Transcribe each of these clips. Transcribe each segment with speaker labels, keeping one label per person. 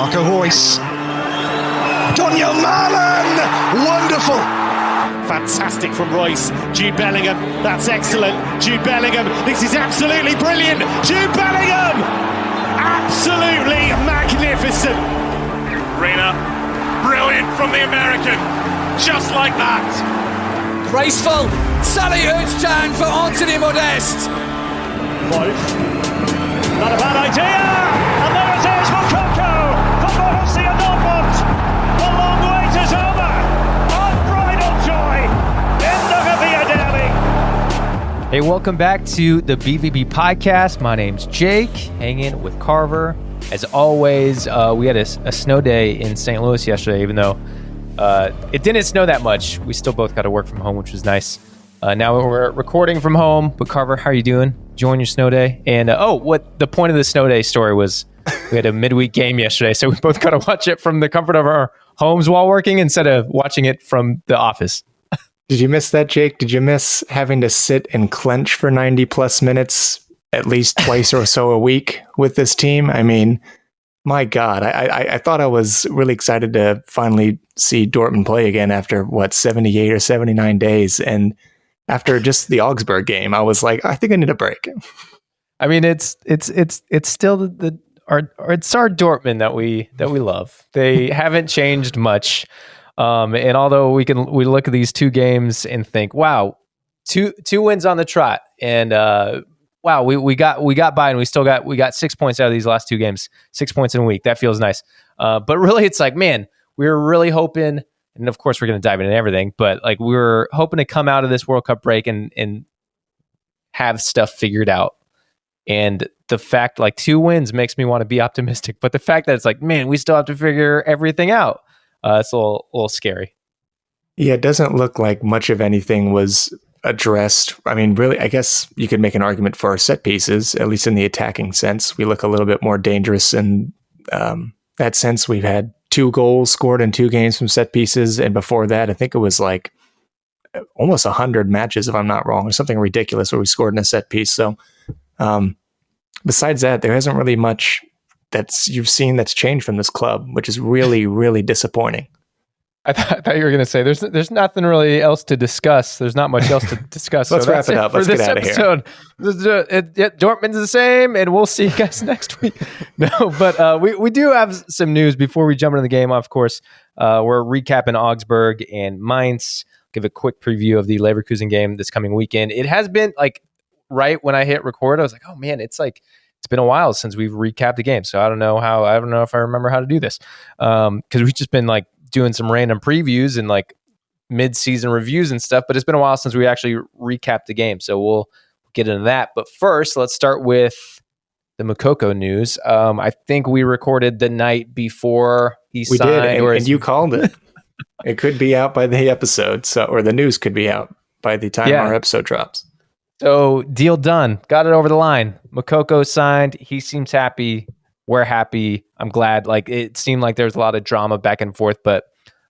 Speaker 1: Marco Reus. Daniel Malen! Wonderful!
Speaker 2: Fantastic from Royce. Jude Bellingham, that's excellent. Jude Bellingham, this is absolutely brilliant. Jude Bellingham! Absolutely magnificent.
Speaker 3: Reyna, brilliant from the American. Just like that.
Speaker 4: Graceful. Sally Hurts for Anthony Modeste.
Speaker 2: Not a bad idea. And there it is, Moukoko for Borussia Dortmund. The long wait is over. Unbridled joy in the Revier Derby.
Speaker 5: Hey, welcome back to the BVB podcast. My name's Jake, hanging with Carver. As always, we had a snow day in St. Louis yesterday, even though it didn't snow that much. We still both got to work from home, which was nice. Now we're recording from home. But Carver, how are you doing? Enjoying your snow day? And what the point of the snow day story was, we had a midweek game yesterday, so we both got to watch it from the comfort of our homes while working instead of watching it from the office.
Speaker 6: Did you miss that, Jake? Did you miss having to sit and clench for 90 plus minutes at least twice or so a week with this team? I mean, my God, I thought I was really excited to finally see Dortmund play again after 78 or 79 days. And after just the Augsburg game, I was like, I think I need a break.
Speaker 5: I mean, it's still it's our Dortmund that we love. They haven't changed much. And although we look at these two games and think, wow, two wins on the trot, and wow, we got by, and we got 6 points out of these last two games, 6 points in a week. That feels nice. But really, it's like, man, we were really hoping, and of course we're going to dive into everything, but like we were hoping to come out of this World Cup break and have stuff figured out. And the fact, like, 2 wins makes me want to be optimistic, but the fact that it's like, man, we still have to figure everything out. It's a little scary.
Speaker 6: Yeah, it doesn't look like much of anything was addressed. I mean, really, I guess you could make an argument for our set pieces, at least in the attacking sense. We look a little bit more dangerous in that sense. We've had 2 goals scored in 2 games from set pieces. And before that, I think it was like almost 100 matches, if I'm not wrong, or something ridiculous where we scored in a set piece. So besides that, there hasn't really much you've seen that's changed from this club, which is really, really disappointing.
Speaker 5: I thought you were going to say there's nothing really else to discuss. There's not much else to discuss.
Speaker 6: Let's wrap it up. Let's get out of here.
Speaker 5: Dortmund's the same, and we'll see you guys next week. No, but we do have some news before we jump into the game. Of course, we're recapping Augsburg and Mainz. Give a quick preview of the Leverkusen game this coming weekend. It has been like right when I hit record, I was like, oh man, it's been a while since we've recapped the game. So I don't know if I remember how to do this. Because we've just been like doing some random previews and like mid-season reviews and stuff, but it's been a while since we actually recapped the game. So we'll get into that. But first, let's start with the Moukoko news. I think we recorded the night before he signed.
Speaker 6: We did, and you called it. It could be out by the episode, or the news could be out by the time our episode drops.
Speaker 5: So deal done. Got it over the line. Moukoko signed. He seems happy. We're happy. I'm glad. Like, it seemed like there was a lot of drama back and forth, but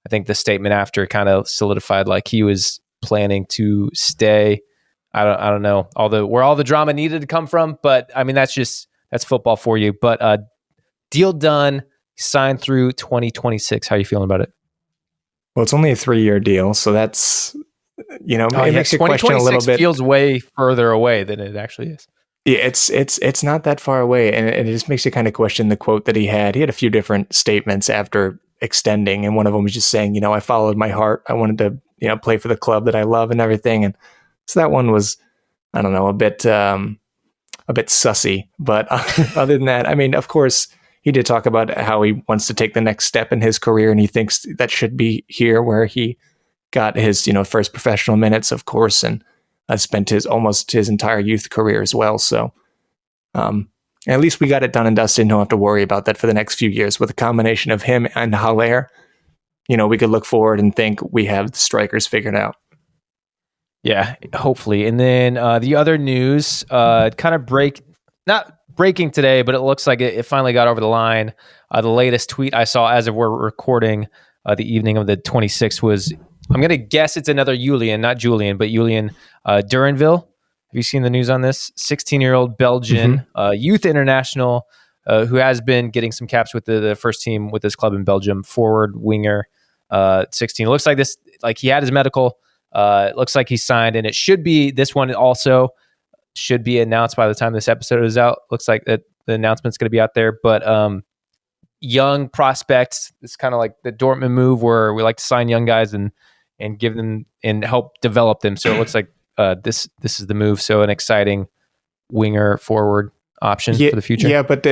Speaker 5: I think the statement after kind of solidified like he was planning to stay. I don't know where all the drama needed to come from, but I mean that's football for you. But deal done. Signed through 2026. How are you feeling about it?
Speaker 6: Well, it's only a 3-year deal, so that's it makes you question a little bit.
Speaker 5: Feels way further away than it actually is.
Speaker 6: Yeah, it's not that far away, and it just makes you kind of question the quote that he had. He had a few different statements after extending, and one of them was just saying, I followed my heart. I wanted to, play for the club that I love and everything. And so that one was, I don't know, a bit sussy. But other than that, I mean, of course, he did talk about how he wants to take the next step in his career, and he thinks that should be here where he got his, first professional minutes, of course, and spent almost his entire youth career as well. So at least we got it done and dusted, and don't have to worry about that for the next few years. With a combination of him and Haller, we could look forward and think we have the strikers figured out.
Speaker 5: Yeah, hopefully. And then the other news, kind of not breaking today, but it looks like it finally got over the line. The latest tweet I saw as of we're recording the evening of the 26th was, I'm going to guess it's another Julian, not Julian, but Julian Duranville. Have you seen the news on this? 16-year-old Belgian youth international who has been getting some caps with the first team with his club in Belgium. Forward winger, 16. It looks like this. Like he had his medical. It looks like he signed, and it should be this one also should be announced by the time this episode is out. Looks like that the announcement's going to be out there, but young prospects. It's kind of like the Dortmund move where we like to sign young guys and give them and help develop them. So it looks like this is the move. So an exciting winger forward option for the future.
Speaker 6: Yeah, but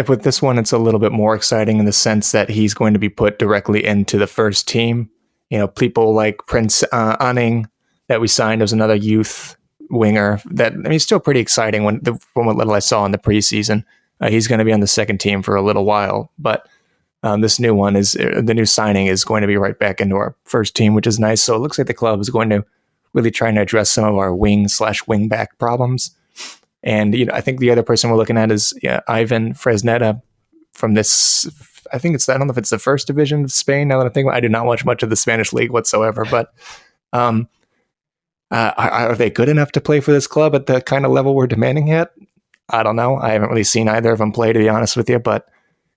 Speaker 6: with this one, it's a little bit more exciting in the sense that he's going to be put directly into the first team. You know, people like Prince Anning that we signed as another youth winger. That, I mean, it's still pretty exciting from what little I saw in the preseason. He's going to be on the second team for a little while, but this new one the new signing is going to be right back into our first team, which is nice. So it looks like the club is going to really trying to address some of our wing/wing back problems. And I think the other person we're looking at is Ivan Fresneda from this. I don't know if it's the first division of Spain. Now that I'm thinking, I do not watch much of the Spanish league whatsoever. But are they good enough to play for this club at the kind of level we're demanding at? I don't know. I haven't really seen either of them play, to be honest with you. But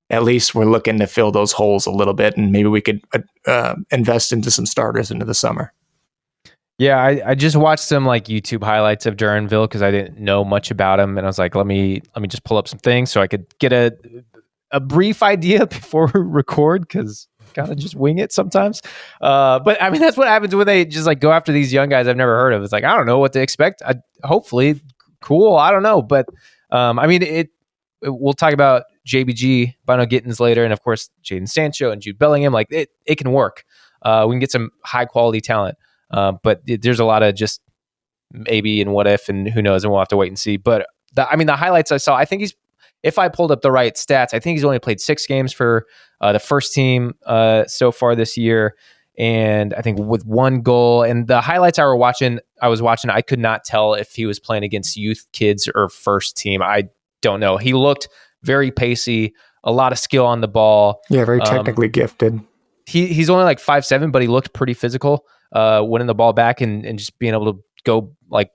Speaker 6: at least we're looking to fill those holes a little bit, and maybe we could invest into some starters into the summer.
Speaker 5: Yeah, I just watched some like YouTube highlights of Duranville because I didn't know much about him, and I was like, let me just pull up some things so I could get a brief idea before we record, because kind of just wing it sometimes. But I mean, that's what happens when they just like go after these young guys I've never heard of. It's like, I don't know what to expect. Hopefully, cool. I don't know, but I mean, we'll talk about JBG, Bino Gittins later, and of course Jadon Sancho and Jude Bellingham. Like it can work. We can get some high quality talent. But there's a lot of just maybe and what if and who knows, and we'll have to wait and see. But the highlights I saw, I think if I pulled up the right stats, I think he's only played 6 games for the first team so far this year, and I think with 1 goal. And the highlights I was watching, I could not tell if he was playing against youth kids or first team. I don't know. He looked very pacey, a lot of skill on the ball.
Speaker 6: Yeah, very technically gifted.
Speaker 5: He's only like 5'7", but he looked pretty physical. Winning the ball back and just being able to go like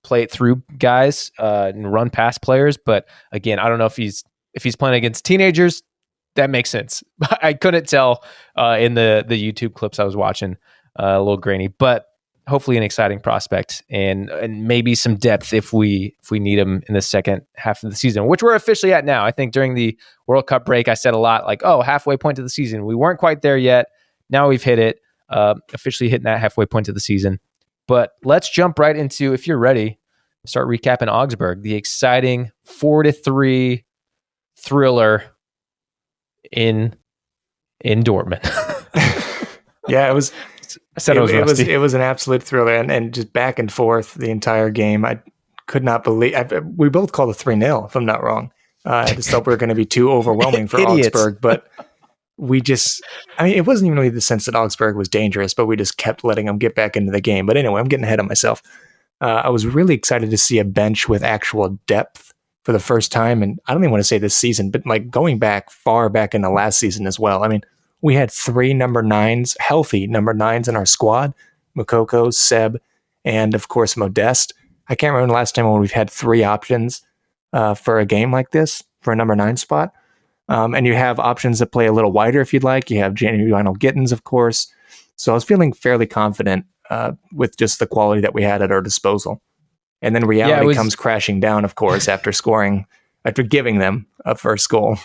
Speaker 5: play it through guys and run past players. But again, I don't know if he's playing against teenagers. That makes sense. I couldn't tell in the YouTube clips I was watching. A little grainy, but hopefully an exciting prospect and maybe some depth if we need him in the second half of the season, which we're officially at now. I think during the World Cup break, I said a lot like, halfway point to the season. We weren't quite there yet. Now we've hit it. Officially hitting that halfway point of the season. But let's jump right into, if you're ready, start recapping Augsburg, the exciting 4-3 thriller in Dortmund.
Speaker 6: Yeah, it was.
Speaker 5: I said
Speaker 6: it was an absolute thriller, and just back and forth the entire game. I could not believe we both called it 3-0, if I'm not wrong. I just thought we were going to be too overwhelming for Augsburg, but it wasn't even really the sense that Augsburg was dangerous, but we just kept letting them get back into the game. But anyway, I'm getting ahead of myself. I was really excited to see a bench with actual depth for the first time. And I don't even want to say this season, but like going back far back in the last season as well. I mean, we had 3 healthy number 9s in our squad, Moukoko, Seb, and of course, Modeste. I can't remember the last time when we've had 3 options for a game like this for a number 9 spot. And you have options that play a little wider if you'd like. You have Bino Gittins, of course. So I was feeling fairly confident with just the quality that we had at our disposal. And then reality comes crashing down, of course, after giving them a first goal.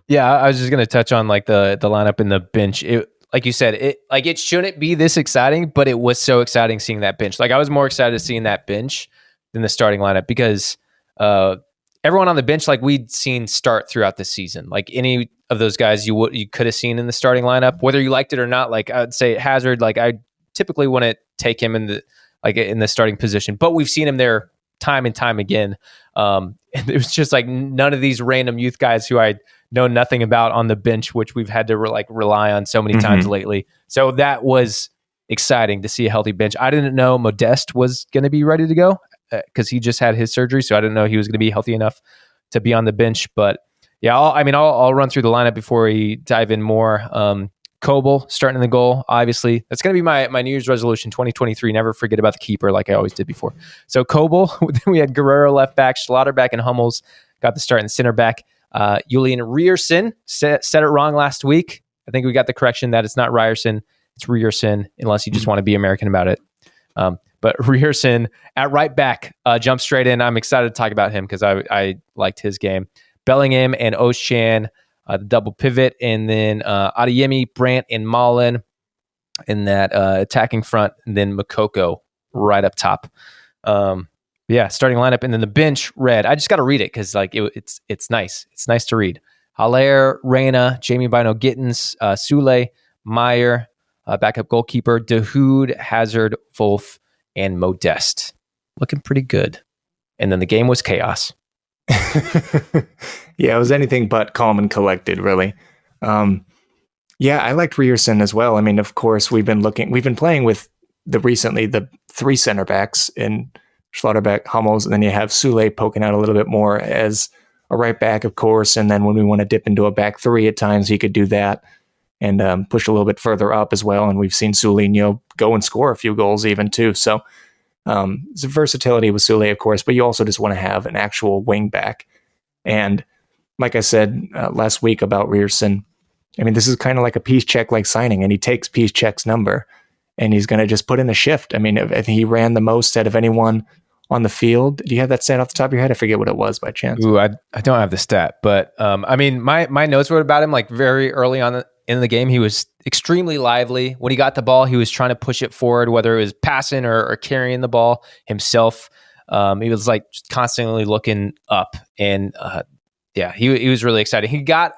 Speaker 5: Yeah, I was just going to touch on like the lineup in the bench. It, like you said, it shouldn't be this exciting, but it was so exciting seeing that bench. Like I was more excited seeing that bench than the starting lineup because everyone on the bench, like we'd seen start throughout the season. Like any of those guys you could have seen in the starting lineup, whether you liked it or not. Like I'd say Hazard, like I typically wouldn't take him in the starting position, but we've seen him there time and time again. And it was just like none of these random youth guys who I know nothing about on the bench, which we've had to rely on so many times lately. So that was exciting to see a healthy bench. I didn't know Modeste was going to be ready to go because he just had his surgery. So I didn't know he was going to be healthy enough to be on the bench. But yeah, I'll run through the lineup before we dive in more. Kobel starting in the goal, obviously. That's going to be my New Year's resolution, 2023. Never forget about the keeper like I always did before. So Kobel, then we had Guerrero left back, Schlotterbeck and Hummels got the start in the center back. Julian Ryerson said it wrong last week. I think we got the correction that it's not Ryerson, it's Ryerson, unless you just want to be American about it. But Ryerson at right back jumped straight in. I'm excited to talk about him because I liked his game. Bellingham and Ocean, the double pivot, and then Adeyemi, Brandt, and Malen in that attacking front, and then Makoko right up top. Starting lineup, and then the bench read. I just got to read it because it's nice. It's nice to read. Haller, Reyna, Jamie Bino Gittins, Sule, Meyer, backup goalkeeper, Dahoud, Hazard, Wolf, and Modeste. Looking pretty good. And then the game was chaos.
Speaker 6: Yeah, it was anything but calm and collected, really. I liked Ryerson as well. I mean, of course, we've been playing with the three center backs in Schlotterbeck, Hummels, and then you have Sule poking out a little bit more as a right back, of course. And then when we want to dip into a back three at times, he could do that and push a little bit further up as well. And we've seen Sulinho go and score a few goals even too. So it's a versatility with Sule, of course, but you also just want to have an actual wing back. And like I said last week about Ryerson, I mean, this is kind of like a Piszczek like signing, and he takes Piszczek's number and he's going to just put in a shift. I mean, I think he ran the most out of anyone on the field. Do you have that stat off the top of your head? I forget what it was by chance.
Speaker 5: Ooh, I don't have the stat, but I mean, my notes were about him like very early on in the game. He was extremely lively. When he got the ball, he was trying to push it forward, whether it was passing or carrying the ball himself. He was like just constantly looking up, and he was really excited. He got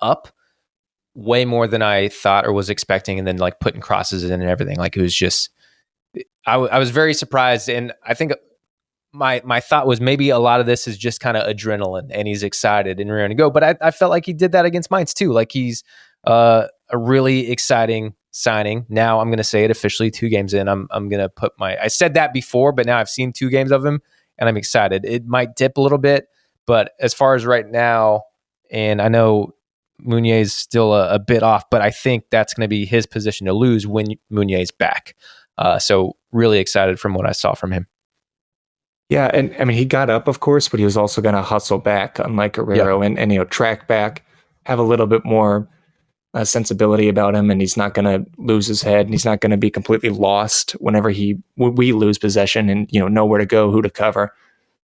Speaker 5: up way more than I thought or was expecting, and then like putting crosses in and everything. Like it was just, I was very surprised, and I think my thought was maybe a lot of this is just kind of adrenaline, and he's excited and ready to go. But I felt like he did that against Mainz too. Like he's a really exciting signing. Now I'm going to say it officially 2 games in. I'm going to put I said that before, but now I've seen 2 games of him and I'm excited. It might dip a little bit, but as far as right now, and I know Meunier is still a bit off, but I think that's going to be his position to lose when Meunier is back. So really excited from what I saw from him.
Speaker 6: Yeah, and I mean, he got up, of course, but he was also going to hustle back, unlike Guerrero, and track back, have a little bit more sensibility about him, and he's not going to lose his head, and he's not going to be completely lost whenever we lose possession and know where to go, who to cover.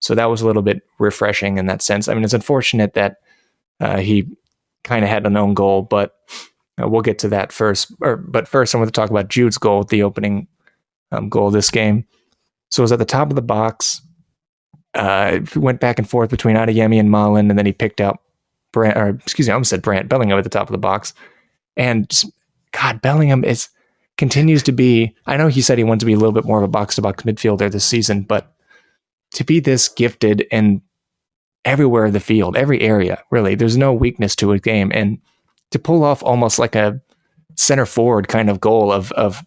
Speaker 6: So that was a little bit refreshing in that sense. I mean, it's unfortunate that he kind of had an own goal, but we'll get to that first. But first, I want to talk about Jude's goal, the opening goal of this game. So it was at the top of the box. Went back and forth between Adeyemi and Malen, and then he picked out Bellingham at the top of the box. And just, God, Bellingham continues to be, I know he said he wanted to be a little bit more of a box-to-box midfielder this season, but to be this gifted in everywhere in the field, every area, really, there's no weakness to his game. And to pull off almost like a center forward kind of goal of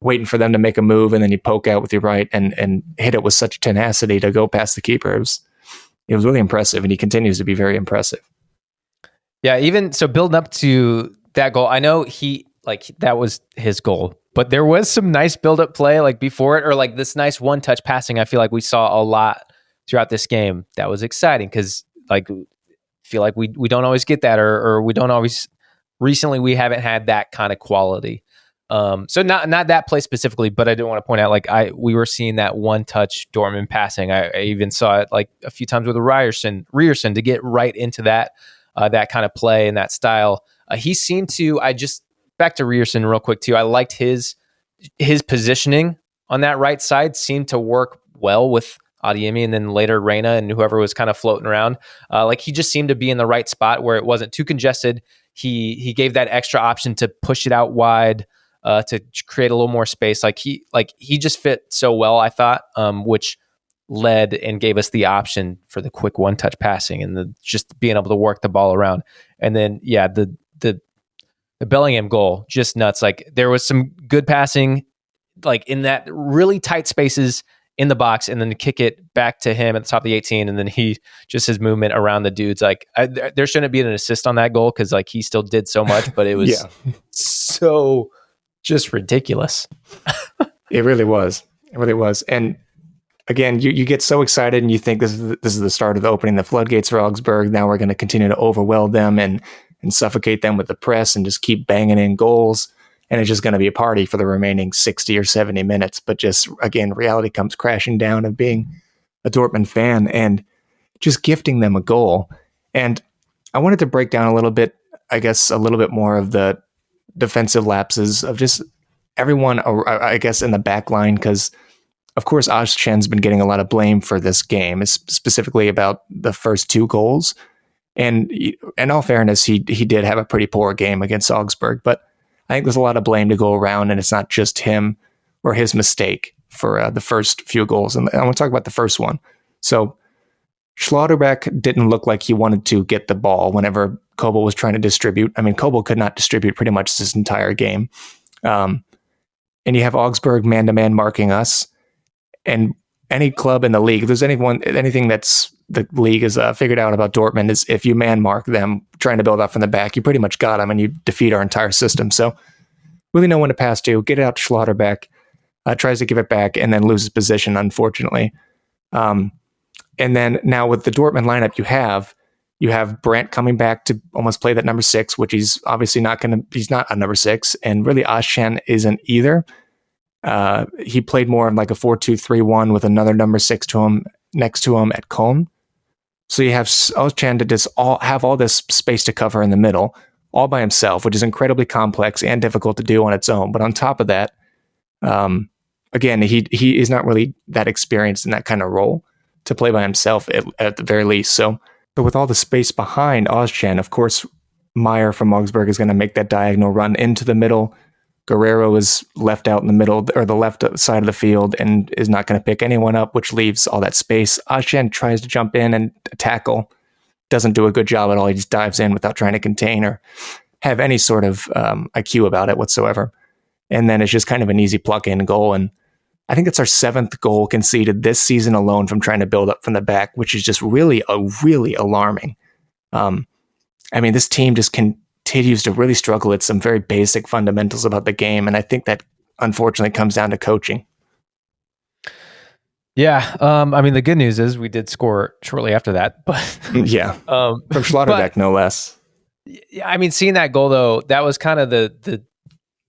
Speaker 6: waiting for them to make a move, and then you poke out with your right and hit it with such tenacity to go past the keeper. It was really impressive, and he continues to be very impressive.
Speaker 5: Yeah, even so, building up to that goal, I know that was his goal, but there was some nice build-up play like before it, or like this nice one-touch passing. I feel like we saw a lot throughout this game that was exciting because like I feel like we don't always get that, or we don't always. Recently, we haven't had that kind of quality. So not that play specifically, but I do want to point out we were seeing that one touch Dortmund passing. I even saw it like a few times with Ryerson to get right into that kind of play and that style. He seemed to. Back to Ryerson real quick too. I liked his positioning on that right side seemed to work well with Adeyemi, and then later Reyna and whoever was kind of floating around. Like he just seemed to be in the right spot where it wasn't too congested. He gave that extra option to push it out wide. To create a little more space. He just fit so well, I thought, which led and gave us the option for the quick one-touch passing and just being able to work the ball around. And then, the Bellingham goal, just nuts. Like there was some good passing, like in that really tight spaces in the box, and then to kick it back to him at the top of the 18, and then his movement around the dudes. There shouldn't be an assist on that goal because he still did so much, but it was so just ridiculous.
Speaker 6: It really was. And again, you get so excited and you think this is the start of opening the floodgates for Augsburg. Now we're going to continue to overwhelm them and suffocate them with the press and just keep banging in goals. And it's just going to be a party for the remaining 60 or 70 minutes. But just, again, reality comes crashing down of being a Dortmund fan and just gifting them a goal. And I wanted to break down a little bit, I guess, a little bit more of the defensive lapses of just everyone, I guess, in the back line, because, of course, Ozchen's been getting a lot of blame for this game, specifically about the first 2 goals. And in all fairness, he did have a pretty poor game against Augsburg, but I think there's a lot of blame to go around, and it's not just him or his mistake for the first few goals. And I want to talk about the first one. So Schlotterbeck didn't look like he wanted to get the ball whenever Kobel was trying to distribute. I mean, Kobel could not distribute pretty much this entire game. And you have Augsburg man-to-man marking us. And any club in the league, if there's anything that's the league has figured out about Dortmund, is if you man mark them trying to build up from the back, you pretty much got them and you defeat our entire system. So really no one to pass to. Get it out to Schlotterbeck, tries to give it back, and then loses position, unfortunately. And then now with the Dortmund lineup you have Brandt coming back to almost play that number 6, which he's obviously he's not a number 6, and really Ozchen isn't either. He played more of like a 4-2-3-1 with another number 6 next to him at Köln. So you have Ozchen to just have all this space to cover in the middle, all by himself, which is incredibly complex and difficult to do on its own. But on top of that, again, he is not really that experienced in that kind of role to play by himself at the very least. So, but with all the space behind Ozchen, of course, Meyer from Augsburg is going to make that diagonal run into the middle. Guerrero is left out in the middle or the left side of the field and is not going to pick anyone up, which leaves all that space. Ozchen tries to jump in and tackle, doesn't do a good job at all. He just dives in without trying to contain or have any sort of IQ about it whatsoever. And then it's just kind of an easy plug-in goal. And I think it's our 7th goal conceded this season alone from trying to build up from the back, which is just really alarming. I mean, this team just continues to really struggle at some very basic fundamentals about the game. And I think that unfortunately comes down to coaching.
Speaker 5: Yeah. I mean, the good news is we did score shortly after that, but
Speaker 6: yeah, from Schlotterbeck, no less.
Speaker 5: Yeah. I mean, seeing that goal though, that was kind of the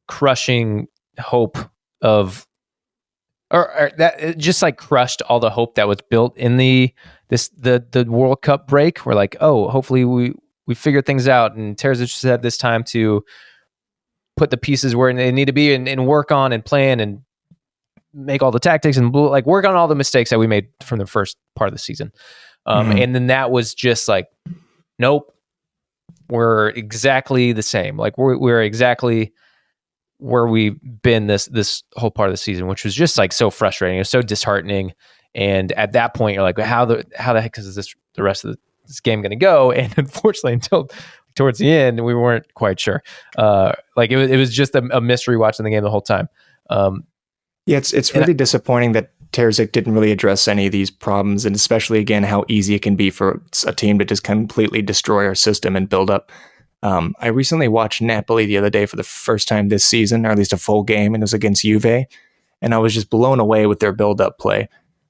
Speaker 5: crushing hope of, or that it just like crushed all the hope that was built in the World Cup break. We're like, oh, hopefully we figured things out, and Terzic just had this time to put the pieces where they need to be and work on and plan and make all the tactics and like work on all the mistakes that we made from the first part of the season. And then that was just like, nope, we're exactly the same. Like we're exactly where we've been this whole part of the season, which was just like so frustrating. It was so disheartening. And at that point, you're like, how the heck is the rest of this game going to go? And unfortunately, until towards the end, we weren't quite sure. Like it was just a mystery watching the game the whole time.
Speaker 6: Yeah, it's really disappointing that Terzic didn't really address any of these problems, and especially again how easy it can be for a team to just completely destroy our system and build up. I recently watched Napoli the other day for the first time this season, or at least a full game, and it was against Juve, and I was just blown away with their build-up play.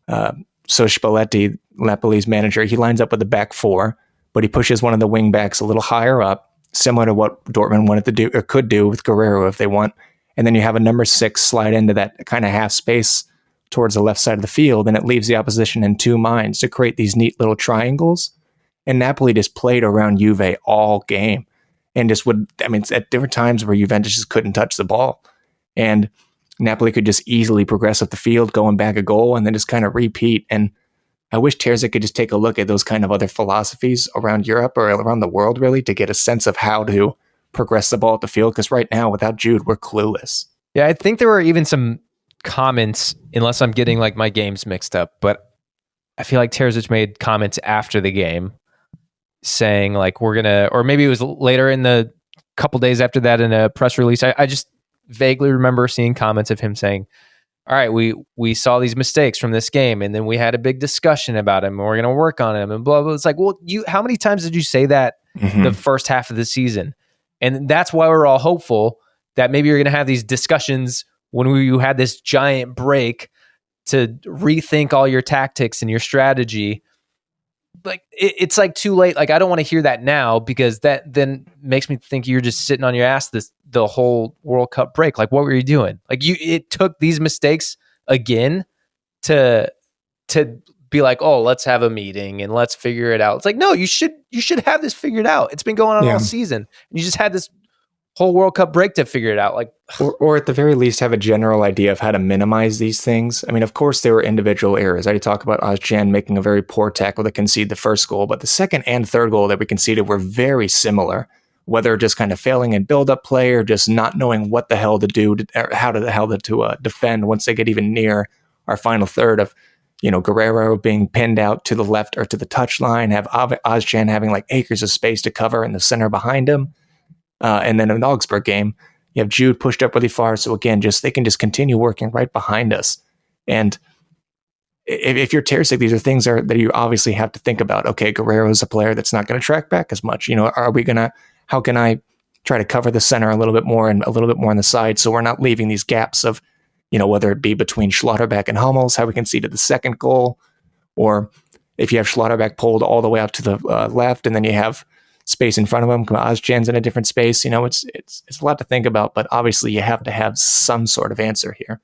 Speaker 6: So Spalletti, Napoli's manager, he lines up with the back 4, but he pushes one of the wing backs a little higher up, similar to what Dortmund wanted to do or could do with Guerrero if they want. And then you have a number 6 slide into that kind of half space towards the left side of the field, and it leaves the opposition in 2 minds to create these neat little triangles. And Napoli just played around Juve all game. And just at different times where Juventus just couldn't touch the ball. And Napoli could just easily progress up the field, going back a goal, and then just kind of repeat. And I wish Terzic could just take a look at those kind of other philosophies around Europe or around the world, really, to get a sense of how to progress the ball at the field. Because right now, without Jude, we're clueless.
Speaker 5: Yeah, I think there were even some comments, unless I'm getting like my games mixed up, but I feel like Terzic made comments after the game saying like we're gonna, or maybe it was later in the couple days after that in a press release. I just vaguely remember seeing comments of him saying, all right, we saw these mistakes from this game, and then we had a big discussion about him, and we're gonna work on him, and blah blah. It's like, well, how many times did you say that the first half of the season? And that's why we're all hopeful that maybe you're gonna have these discussions when you had this giant break rethink all your tactics and your strategy. Like it's like too late. Like I don't want to hear that now, because that then makes me think you're just sitting on your ass the whole World Cup break. Like what were you doing? Like it took these mistakes again to be like, oh, let's have a meeting and let's figure it out. It's like, no, you should have this figured out. It's been going on all season. You just had this whole World Cup break to figure it out. Like,
Speaker 6: or at the very least have a general idea of how to minimize these things. I mean, of course there were individual errors. I talk about Ozcan making a very poor tackle to concede the first goal, but the second and third goal that we conceded were very similar, whether just kind of failing in build-up play or just not knowing what the hell to do, or how the hell to defend once they get even near our final third of, Guerrero being pinned out to the left or to the touchline, have Ozcan having like acres of space to cover in the center behind him. And then in the Augsburg game, you have Jude pushed up really far. So again, they can just continue working right behind us. And if you're Terzic, these are things that you obviously have to think about. Okay, Guerrero is a player that's not going to track back as much. How can I try to cover the center a little bit more and a little bit more on the side, so we're not leaving these gaps of, whether it be between Schlotterbeck and Hummels, how we conceded the second goal, or if you have Schlotterbeck pulled all the way out to the left and then you have space in front of him, Ozcan's in a different space. It's a lot to think about, but obviously you have to have some sort of answer here,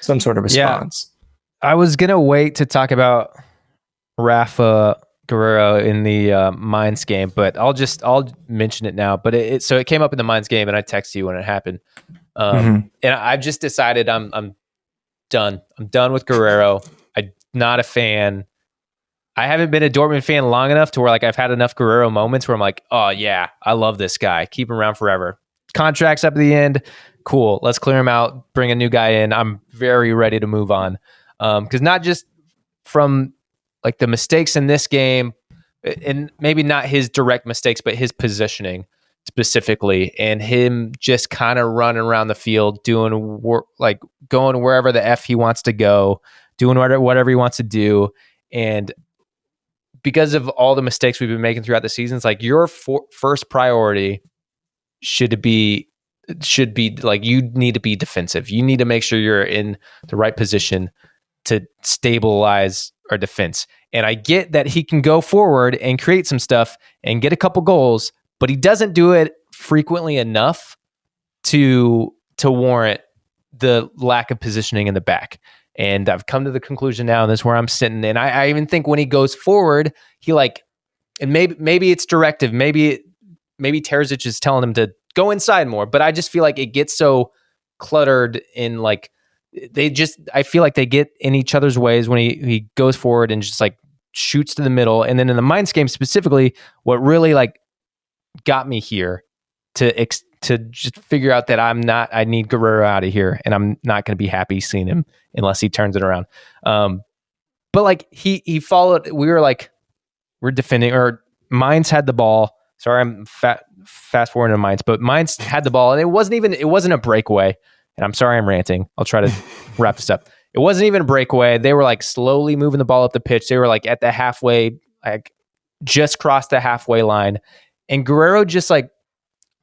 Speaker 6: some sort of response.
Speaker 5: Yeah. I was gonna wait to talk about Rafa Guerrero in the Mainz game, but I'll mention it now. But it came up in the Mainz game, and I texted you when it happened. And I've just decided I'm done. I'm done with Guerrero. I'm not a fan. I haven't been a Dortmund fan long enough to where like I've had enough Guerrero moments where I'm like, oh yeah, I love this guy. Keep him around forever. Contract's up at the end. Cool. Let's clear him out. Bring a new guy in. I'm very ready to move on. Because not just from like the mistakes in this game, and maybe not his direct mistakes, but his positioning specifically, and him just kind of running around the field, doing work, like going wherever the F he wants to go, doing whatever he wants to do. And because of all the mistakes we've been making throughout the season, it's like your first priority should be like, you need to be defensive. You need to make sure you're in the right position to stabilize our defense. And I get that he can go forward and create some stuff and get a couple goals, but he doesn't do it frequently enough to warrant the lack of positioning in the back. And I've come to the conclusion now, and this is where I'm sitting. And I even think when he goes forward, he and maybe it's directive. Maybe Terzic is telling him to go inside more, but I just feel like it gets so cluttered in like, I feel like they get in each other's ways when he goes forward and just like shoots to the middle. And then in the Mainz game specifically, what really like got me here to just figure out that I need Guerrero out of here, and I'm not going to be happy seeing him unless he turns it around. But like he followed, we're defending, or Mainz had the ball. Sorry, I'm fast forwarding to Mainz, but Mainz had the ball, and it wasn't a breakaway. And I'm sorry I'm ranting. I'll try to wrap this up. It wasn't even a breakaway. They were like slowly moving the ball up the pitch. They were like at the halfway, like just crossed the halfway line. And Guerrero just like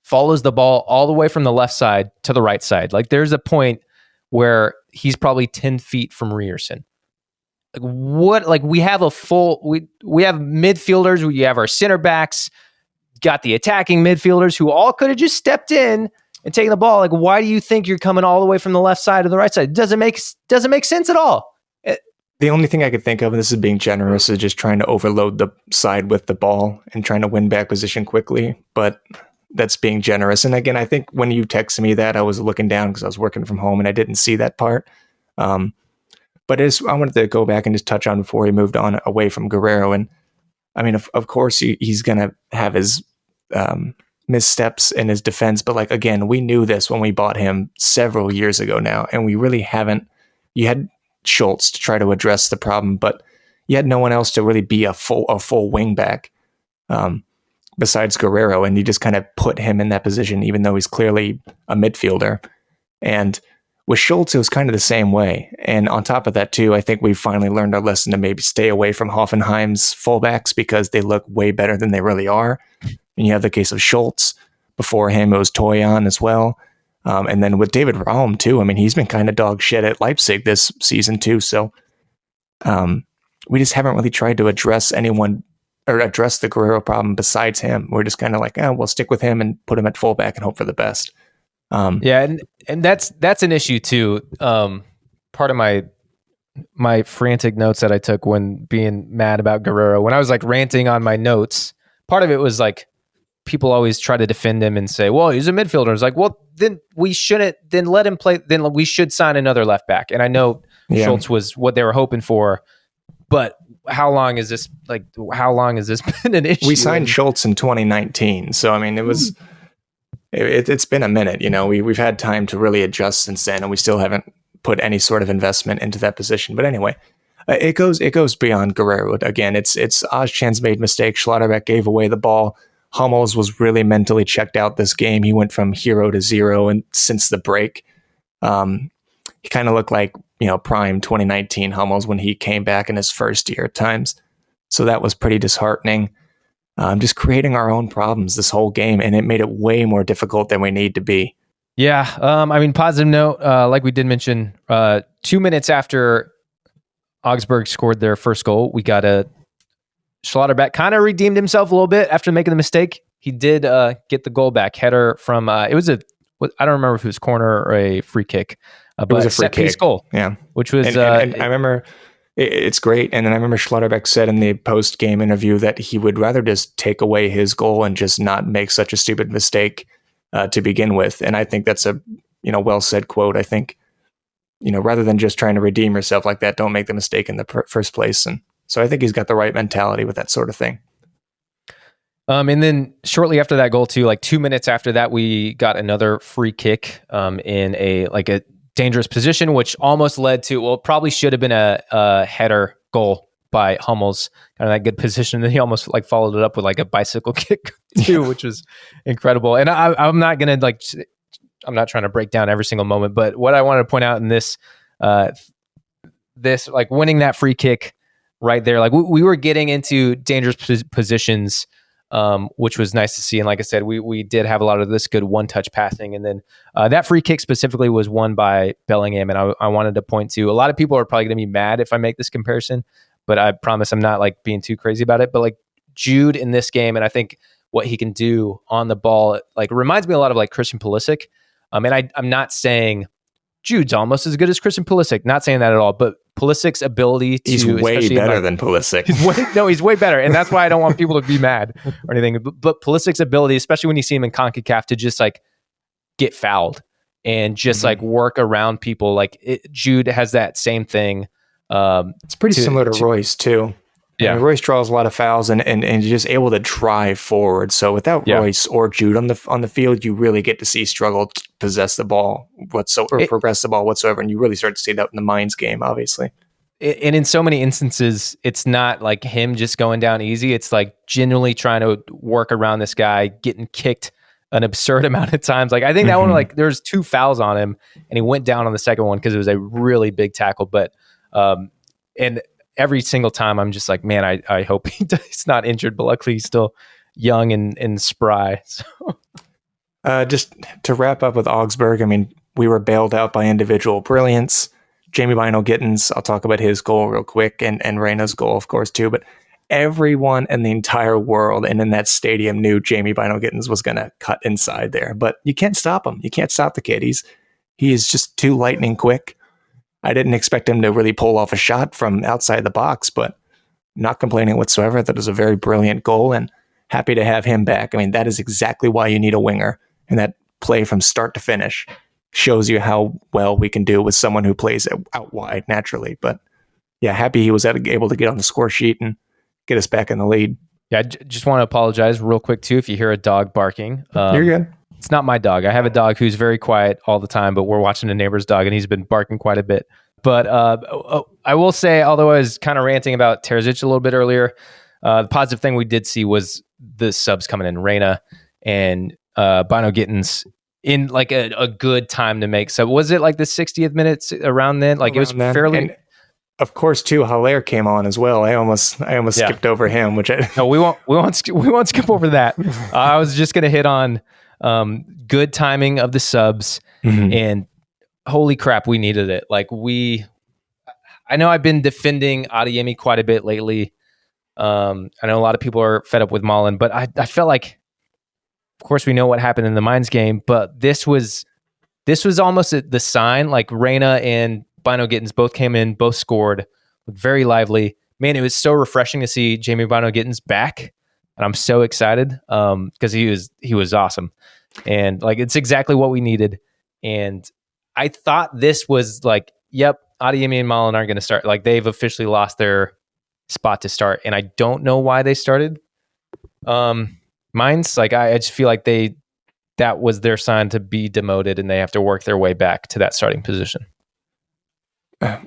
Speaker 5: follows the ball all the way from the left side to the right side. Like there's a point where he's probably 10 feet from Ryerson. Like what? Like we have we have midfielders. We have our center backs, got the attacking midfielders who all could have just stepped in and taking the ball. Like, why do you think you're coming all the way from the left side to the right side? It doesn't make sense at all.
Speaker 6: The only thing I could think of, and this is being generous, is just trying to overload the side with the ball and trying to win back position quickly. But that's being generous. And again, I think when you texted me that, I was looking down because I was working from home and I didn't see that part. But I wanted to go back and just touch on before he moved on away from Guerrero. And I mean, of course, he's going to have his missteps in his defense. But like, again, we knew this when we bought him several years ago now. And we really haven't. You had Schultz to try to address the problem, but you had no one else to really be a full wing back besides Guerrero. And you just kind of put him in that position, even though he's clearly a midfielder. And with Schultz, it was kind of the same way. And on top of that, too, I think we finally learned our lesson to maybe stay away from Hoffenheim's fullbacks because they look way better than they really are. And you have the case of Schultz. Before him, it was Toyan as well. And then with David Raum too, I mean, he's been kind of dog shit at Leipzig this season too. So we just haven't really tried to address anyone or address the Guerrero problem besides him. We're just kind of like, we'll stick with him and put him at fullback and hope for the best.
Speaker 5: And that's an issue too. Part of my frantic notes that I took when being mad about Guerrero, when I was like ranting on my notes, part of it was like, people always try to defend him and say, well, he's a midfielder. It's like, well, then we shouldn't, then let him play. Then we should sign another left back. And I know Schultz was what they were hoping for, but how long has this been an issue?
Speaker 6: We signed Schultz in 2019. So, I mean, it's been a minute, we've had time to really adjust since then, and we still haven't put any sort of investment into that position. But anyway, it goes beyond Guerrero. Again, it's Ozcan's made mistakes. Schlotterbeck gave away the ball. Hummels was really mentally checked out this game. He went from hero to zero, and since the break, he kind of looked like prime 2019 Hummels when he came back in his first year at times. So that was pretty disheartening. Just creating our own problems this whole game, and it made it way more difficult than we need to be.
Speaker 5: Yeah, I mean, positive note, like we did mention, 2 minutes after Augsburg scored their first goal, we got a Schlotterbeck kind of redeemed himself a little bit after making the mistake. He did get the goal back header from it was I don't remember if it was corner or a free kick, but it was a set piece goal.
Speaker 6: Yeah,
Speaker 5: which was
Speaker 6: and I remember it's great. And then I remember Schlotterbeck said in the post game interview that he would rather just take away his goal and just not make such a stupid mistake to begin with. And I think that's a well said quote. I think rather than just trying to redeem yourself like that, don't make the mistake in the first place. And so I think he's got the right mentality with that sort of thing.
Speaker 5: And then shortly after that goal too, like 2 minutes after that, we got another free kick in a dangerous position, which almost led to, probably should have been a header goal by Hummels, kind of that good position. And then he almost followed it up with a bicycle kick too, which was incredible. And I'm not going to I'm not trying to break down every single moment, but what I wanted to point out in this winning that free kick right there, we were getting into dangerous positions, which was nice to see. And like I said, we did have a lot of this good one-touch passing. And then that free kick specifically was won by Bellingham. And I wanted to point to, a lot of people are probably going to be mad if I make this comparison, but I promise I'm not being too crazy about it. But Jude in this game, and I think what he can do on the ball, reminds me a lot of Christian Pulisic. And I'm not saying Jude's almost as good as Christian Pulisic. Not saying that at all, but Pulisic's ability to...
Speaker 6: He's way better than Pulisic.
Speaker 5: He's way better. And that's why I don't want people to be mad or anything. But Pulisic's ability, especially when you see him in CONCACAF, to just get fouled and just work around people. Jude has that same thing.
Speaker 6: It's pretty similar to Royce too. Yeah, Royce draws a lot of fouls and you're just able to drive forward. So without Royce or Jude on the field, you really get to see struggle to possess the ball progress the ball whatsoever, and you really start to see that in the Mainz game, obviously.
Speaker 5: And in so many instances, it's not him just going down easy. It's genuinely trying to work around this guy, getting kicked an absurd amount of times. I think that one, there's 2 fouls on him, and he went down on the second one because it was a really big tackle. But and every single time I'm just man, I hope he's not injured, but luckily he's still young and spry. So.
Speaker 6: Just to wrap up with Augsburg, I mean, we were bailed out by individual brilliance. Jamie Bino-Gittens, I'll talk about his goal real quick, and Reyna's goal, of course, too. But everyone in the entire world and in that stadium knew Jamie Bino-Gittens was going to cut inside there. But you can't stop him. You can't stop the kid. He is just too lightning quick. I didn't expect him to really pull off a shot from outside the box, but not complaining whatsoever. That was a very brilliant goal, and happy to have him back. I mean, that is exactly why you need a winger. And that play from start to finish shows you how well we can do with someone who plays out wide naturally. But yeah, happy he was able to get on the score sheet and get us back in the lead.
Speaker 5: Yeah, I just want to apologize real quick too if you hear a dog barking.
Speaker 6: You're good.
Speaker 5: It's not my dog. I have a dog who's very quiet all the time, but we're watching a neighbor's dog and he's been barking quite a bit. But I will say, although I was kind of ranting about Terzic a little bit earlier, the positive thing we did see was the subs coming in. Reyna and Bino-Gittens in a good time to make sub. Was it the 60th minute around then? It was fairly...
Speaker 6: And of course, too, Haller came on as well. I almost skipped over him, which
Speaker 5: No, we won't skip over that. I was just going to hit on Good timing of the subs, and holy crap, we needed it. I know I've been defending Adeyemi quite a bit lately. I know a lot of people are fed up with Malen, but I felt like, of course, we know what happened in the Mainz game, but this was almost the sign. Like Reyna and Bino Gittins both came in, both scored, very lively. Man, it was so refreshing to see Jamie Bino Gittins back, and I'm so excited because he was awesome, and like it's exactly what we needed. And I thought this was like, yep, Adeyemi and Malen aren't going to start. Like they've officially lost their spot to start, and I don't know why they started. Mainz, like I just feel like that was their sign to be demoted, and they have to work their way back to that starting position.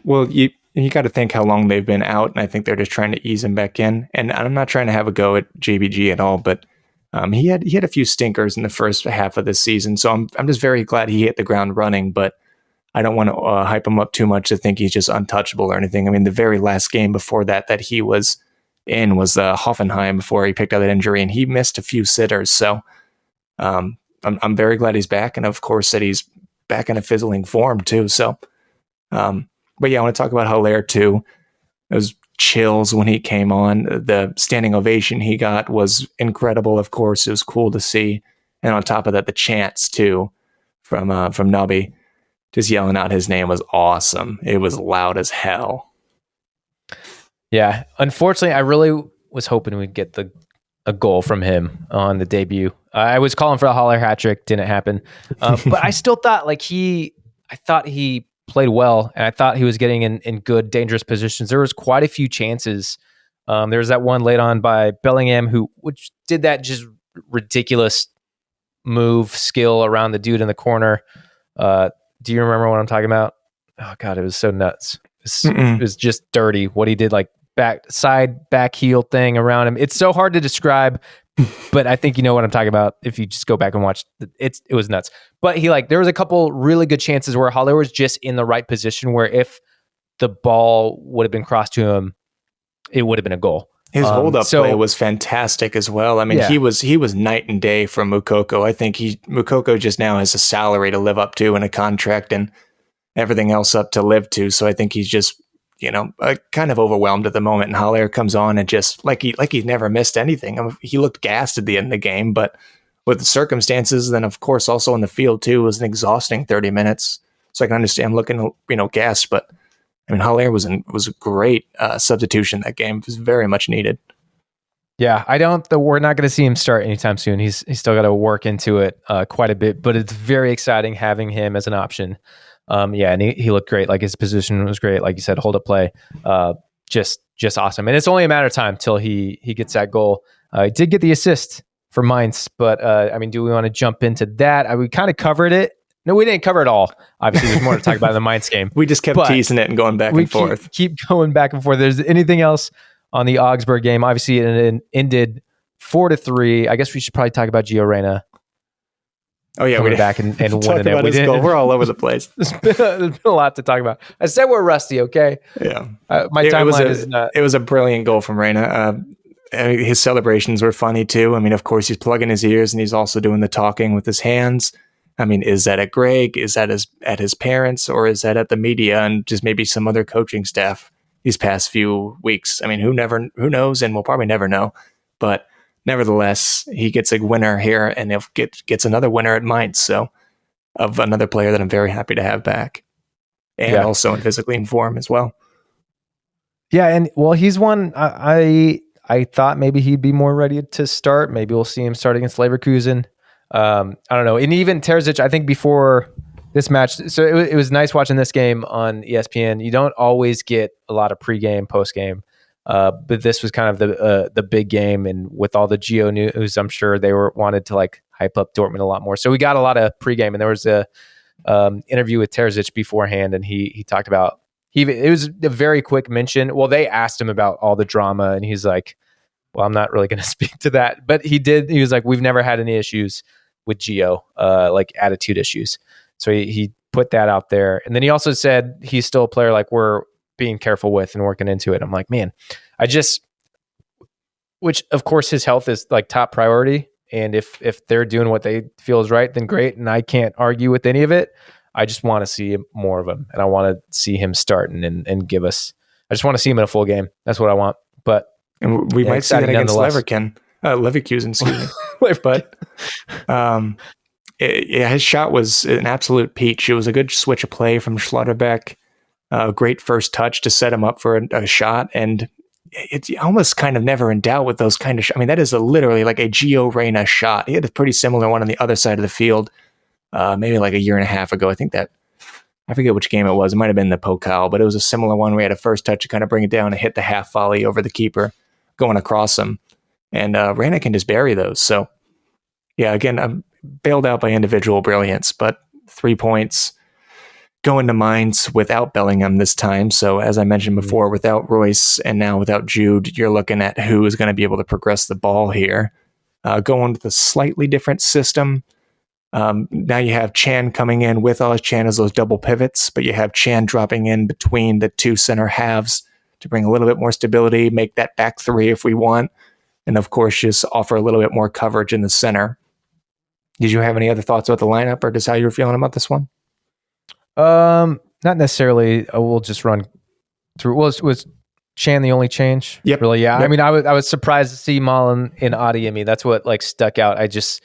Speaker 6: Well, you got to think how long they've been out, and I think they're just trying to ease him back in. And I'm not trying to have a go at JBG at all, but he had a few stinkers in the first half of this season, so I'm just very glad he hit the ground running. But I don't want to hype him up too much to think he's just untouchable or anything. I mean, the very last game before that he was in was Hoffenheim before he picked up that injury, and he missed a few sitters. So I'm very glad he's back, and of course that he's back in a fizzling form too. So, but yeah, I want to talk about Haller too. It was chills when he came on. The standing ovation he got was incredible. Of course, it was cool to see, and on top of that, the chants too from Nubby. Just yelling out his name was awesome. It was loud as hell.
Speaker 5: Yeah, unfortunately, I really was hoping we'd get a goal from him on the debut. I was calling for a Haller hat trick, didn't happen. But I still thought I thought he played well, and I thought he was getting in good, dangerous positions. There was quite a few chances. There was that one late on by Bellingham, which did that just ridiculous move skill around the dude in the corner. Do you remember what I'm talking about? Oh God, it was so nuts. It was just dirty what he did, like back heel thing around him. It's so hard to describe, but I think you know what I'm talking about if you just go back and watch. It was nuts. But there was a couple really good chances where Haller was just in the right position where if the ball would have been crossed to him, it would have been a goal.
Speaker 6: His hold-up play was fantastic as well. I mean, he was night and day from Moukoko. I think Moukoko just now has a salary to live up to and a contract and everything else up to live to. So I think he's just, kind of overwhelmed at the moment. And Haller comes on and just like he's never missed anything. I mean, he looked gassed at the end of the game, but with the circumstances, then of course also on the field too, it was an exhausting 30 minutes. So I can understand looking, gassed, but I mean, Haller was a great substitution that game. It was very much needed.
Speaker 5: Yeah, we're not going to see him start anytime soon. He's still got to work into it quite a bit, but it's very exciting having him as an option. And he looked great. Like his position was great. Like you said, hold up play, just awesome. And it's only a matter of time till he gets that goal. He did get the assist for Mainz, but do we want to jump into that? We kind of covered it. No, we didn't cover it all. Obviously, there's more to talk about in the Mainz game.
Speaker 6: We just kept teasing it and going back and forth.
Speaker 5: Keep going back and forth. There's anything else on the Augsburg game? Obviously, it ended 4-3. I guess we should probably talk about Gio Reyna.
Speaker 6: Oh yeah,
Speaker 5: we're back and winning it.
Speaker 6: We didn't. We're all over the place.
Speaker 5: There's been a lot to talk about. I said we're rusty. Okay.
Speaker 6: Yeah.
Speaker 5: My timeline is not.
Speaker 6: It was a brilliant goal from Reyna. His celebrations were funny too. I mean, of course, he's plugging his ears and he's also doing the talking with his hands. I mean, is that at Greg? Is that at his parents? Or is that at the media and just maybe some other coaching staff these past few weeks? I mean, who knows? And we'll probably never know. But nevertheless, he gets a winner here and gets another winner at Mainz. So of another player that I'm very happy to have back. And also in physically in form as well.
Speaker 5: Yeah, and well, he's one I thought maybe he'd be more ready to start. Maybe we'll see him start against Leverkusen. I don't know. And even Terzic, I think before this match, so it was nice watching this game on ESPN. You don't always get a lot of pregame, postgame, but this was kind of the big game. And with all the Gio news, I'm sure they wanted to hype up Dortmund a lot more. So we got a lot of pregame, and there was a interview with Terzic beforehand, and he talked about it was a very quick mention. Well, they asked him about all the drama, and he's like, well, I'm not really going to speak to that. But he was like, we've never had any issues with Gio, attitude issues. So he put that out there. And then he also said he's still a player we're being careful with and working into it. I'm like, man, which of course his health is top priority. And if they're doing what they feel is right, then great. And I can't argue with any of it. I just want to see more of him, and I want to see him starting and give us. I just want to see him in a full game. That's what I want. But
Speaker 6: we might see that against Leverkusen, excuse me. But his shot was an absolute peach. It was a good switch of play from Schlotterbeck. A great first touch to set him up for a shot, and it's almost kind of never in doubt with those kind of shots. I mean, that is literally like a Gio Reyna shot. He had a pretty similar one on the other side of the field, maybe like a year and a half ago. I forget which game it was. It might have been the Pokal, but it was a similar one where he had a first touch to kind of bring it down and hit the half volley over the keeper going across him. And Reyna can just bury those. So, yeah, again, I'm bailed out by individual brilliance, but 3 points going to Mainz without Bellingham this time. So as I mentioned before, without Royce and now without Jude, you're looking at who is going to be able to progress the ball here. Going with a slightly different system. Now you have Chan coming in with all his Chan as those double pivots, but you have Chan dropping in between the two center halves to bring a little bit more stability, make that back three if we want. And of course, just offer a little bit more coverage in the center. Did you have any other thoughts about the lineup or just how you were feeling about this one?
Speaker 5: Not necessarily. We'll just run through. Was Chan the only change?
Speaker 6: Yep.
Speaker 5: Really? Yeah.
Speaker 6: Yep.
Speaker 5: I mean, I was surprised to see Malen in Adeyemi. That's what like stuck out. I just,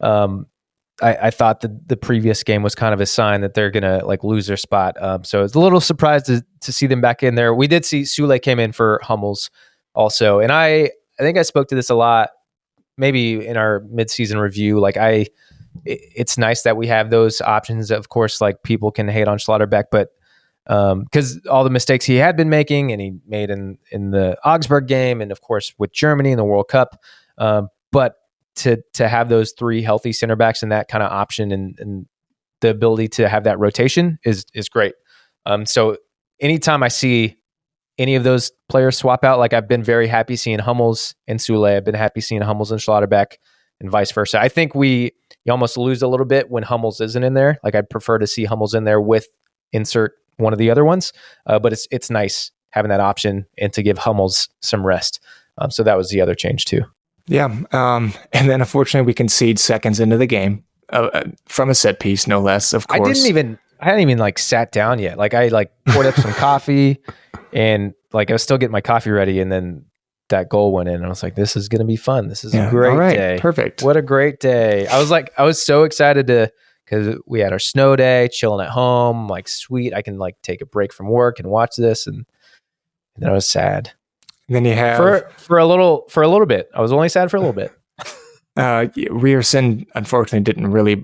Speaker 5: I thought that the previous game was kind of a sign that they're gonna like lose their spot. So I was a little surprised to see them back in there. We did see Sule came in for Hummels also, and I think I spoke to this a lot, maybe in our mid-season review. Like it's nice that we have those options. Of course, like people can hate on Schlotterbeck, but because all the mistakes he had been making and he made in the Augsburg game, and of course with Germany in the World Cup, but to have those three healthy center backs and that kind of option and the ability to have that rotation is great. So anytime I see any of those players swap out, like I've been very happy seeing Hummels and Sule. I've been happy seeing Hummels and Schlotterbeck, and vice versa. I think you almost lose a little bit when Hummels isn't in there. Like I'd prefer to see Hummels in there with insert one of the other ones. But it's nice having that option and to give Hummels some rest. So that was the other change too.
Speaker 6: Yeah. And then unfortunately we concede seconds into the game from a set piece, no less, of course.
Speaker 5: I hadn't even like sat down yet. Like I like poured up some coffee and like I was still getting my coffee ready, and then that goal went in and I was like, this is going to be fun. This is a great day.
Speaker 6: Perfect.
Speaker 5: What a great day. I was so excited because we had our snow day, chilling at home, like sweet. I can like take a break from work and watch this. And then I was sad.
Speaker 6: And then you have
Speaker 5: for a little bit. I was only sad for a little bit.
Speaker 6: Ryerson unfortunately didn't really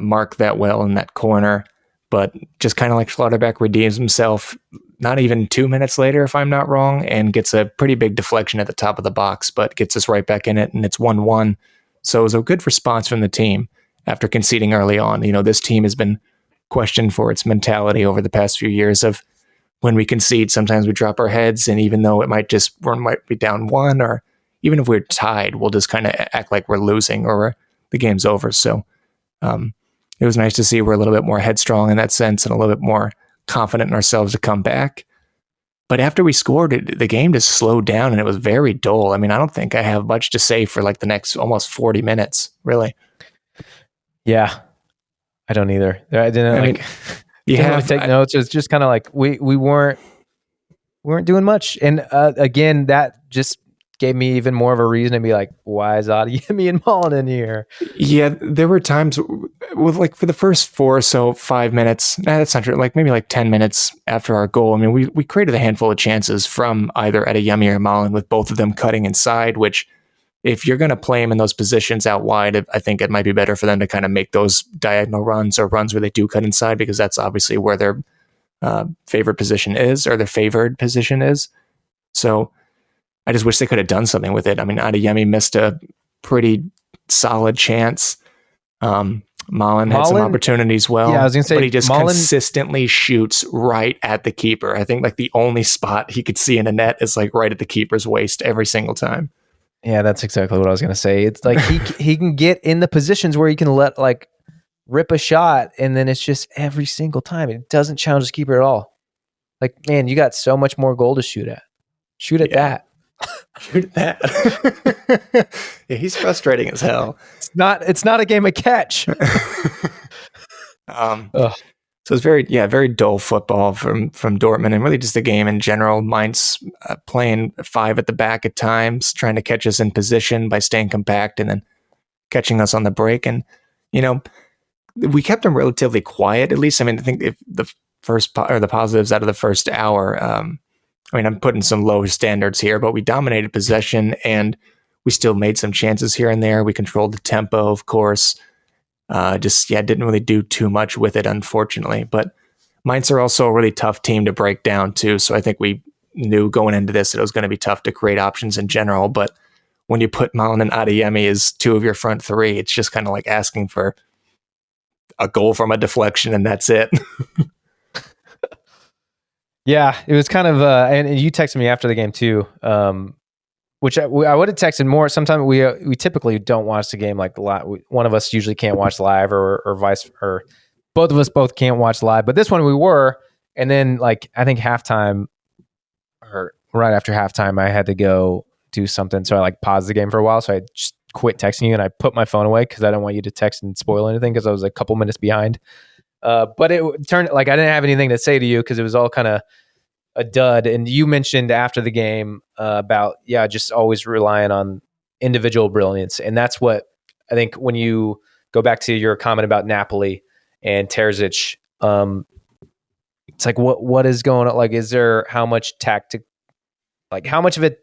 Speaker 6: mark that well in that corner, but just kind of like Schlotterbeck redeems himself not even 2 minutes later, if I'm not wrong, and gets a pretty big deflection at the top of the box, but gets us right back in it, and it's 1-1. So it was a good response from the team after conceding early on. You know, this team has been questioned for its mentality over the past few years of when we concede, sometimes we drop our heads, and even though it might be down one, or even if we're tied, we'll just kind of act like we're losing or the game's over. So it was nice to see we're a little bit more headstrong in that sense and a little bit more confident in ourselves to come back. But after we scored, the game just slowed down and it was very dull. I mean, I don't think I have much to say for like the next almost 40 minutes, really.
Speaker 5: Yeah, I don't either. I didn't really take notes. It's just kind of like we weren't doing much. And again, that just gave me even more of a reason to be like, why is Adeyemi and Malen in here?
Speaker 6: Yeah, there were times with like for the first 4 or so 5 minutes, that's not true, like maybe like 10 minutes after our goal. I mean, we created a handful of chances from either Adeyemi or Malen with both of them cutting inside, which if you're going to play them in those positions out wide, I think it might be better for them to kind of make those diagonal runs or runs where they do cut inside, because that's obviously where their favored position is. So I just wish they could have done something with it. I mean, Adeyemi missed a pretty solid chance. Malen had some opportunities well.
Speaker 5: Yeah, I was going to say,
Speaker 6: but he just consistently shoots right at the keeper. I think like the only spot he could see in a net is like right at the keeper's waist every single time.
Speaker 5: Yeah, that's exactly what I was going to say. It's like he can get in the positions where he can rip a shot, and then it's just every single time. It doesn't challenge the keeper at all. Like, man, you got so much more goal to shoot at. Shoot at that.
Speaker 6: That. Yeah, he's frustrating as hell.
Speaker 5: It's not a game of catch.
Speaker 6: So it's very dull football from Dortmund, and really just the game in general. Mainz playing 5 at the back at times, trying to catch us in position by staying compact and then catching us on the break. And, we kept them relatively quiet, at least. I mean, I think if the positives out of the first hour, I'm putting some low standards here, but we dominated possession and we still made some chances here and there. We controlled the tempo, of course. Didn't really do too much with it, unfortunately. But Mainz are also a really tough team to break down, too. So I think we knew going into this that it was going to be tough to create options in general. But when you put Malen and Adeyemi as 2 of your front 3, it's just kind of like asking for a goal from a deflection, and that's it.
Speaker 5: Yeah, it was kind of, and you texted me after the game too, which I would have texted more. Sometimes we typically don't watch the game like one of us usually can't watch live, or both of us can't watch live. But this one we were, and then like I think halftime or right after halftime, I had to go do something, so I like paused the game for a while. So I just quit texting you and I put my phone away because I don't want you to text and spoil anything because I was a couple minutes behind. But it turned like I didn't have anything to say to you because it was all kind of a dud. And you mentioned after the game about just always relying on individual brilliance, and that's what I think when you go back to your comment about Napoli and Terzic. It's like what is going on? Like, is there how much how much of it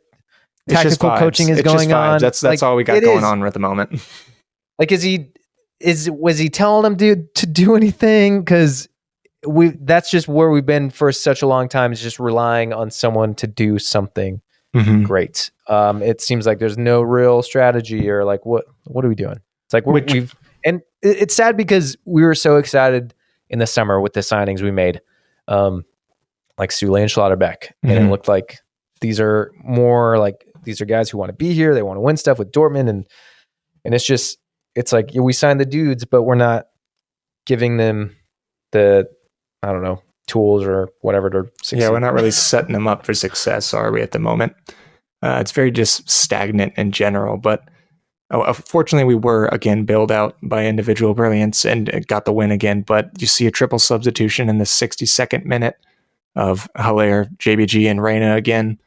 Speaker 5: tactical coaching is going on?
Speaker 6: That's like, all we got going on at the moment.
Speaker 5: Like, was he telling them to do anything? Because that's just where we've been for such a long time, is just relying on someone to do something great. It seems like there's no real strategy, or like what are we doing? It's like and it's sad because we were so excited in the summer with the signings we made, like Sule and Schlotterbeck, and it looked like these are guys who want to be here. They want to win stuff with Dortmund, and it's like we signed the dudes, but we're not giving them the, I don't know, tools or whatever to succeed.
Speaker 6: Yeah, we're not really setting them up for success, are we, at the moment? It's very just stagnant in general, but fortunately we were, again, bailed out by individual brilliance and got the win again. But you see a triple substitution in the 62nd minute of Haller, JBG, and Reyna again,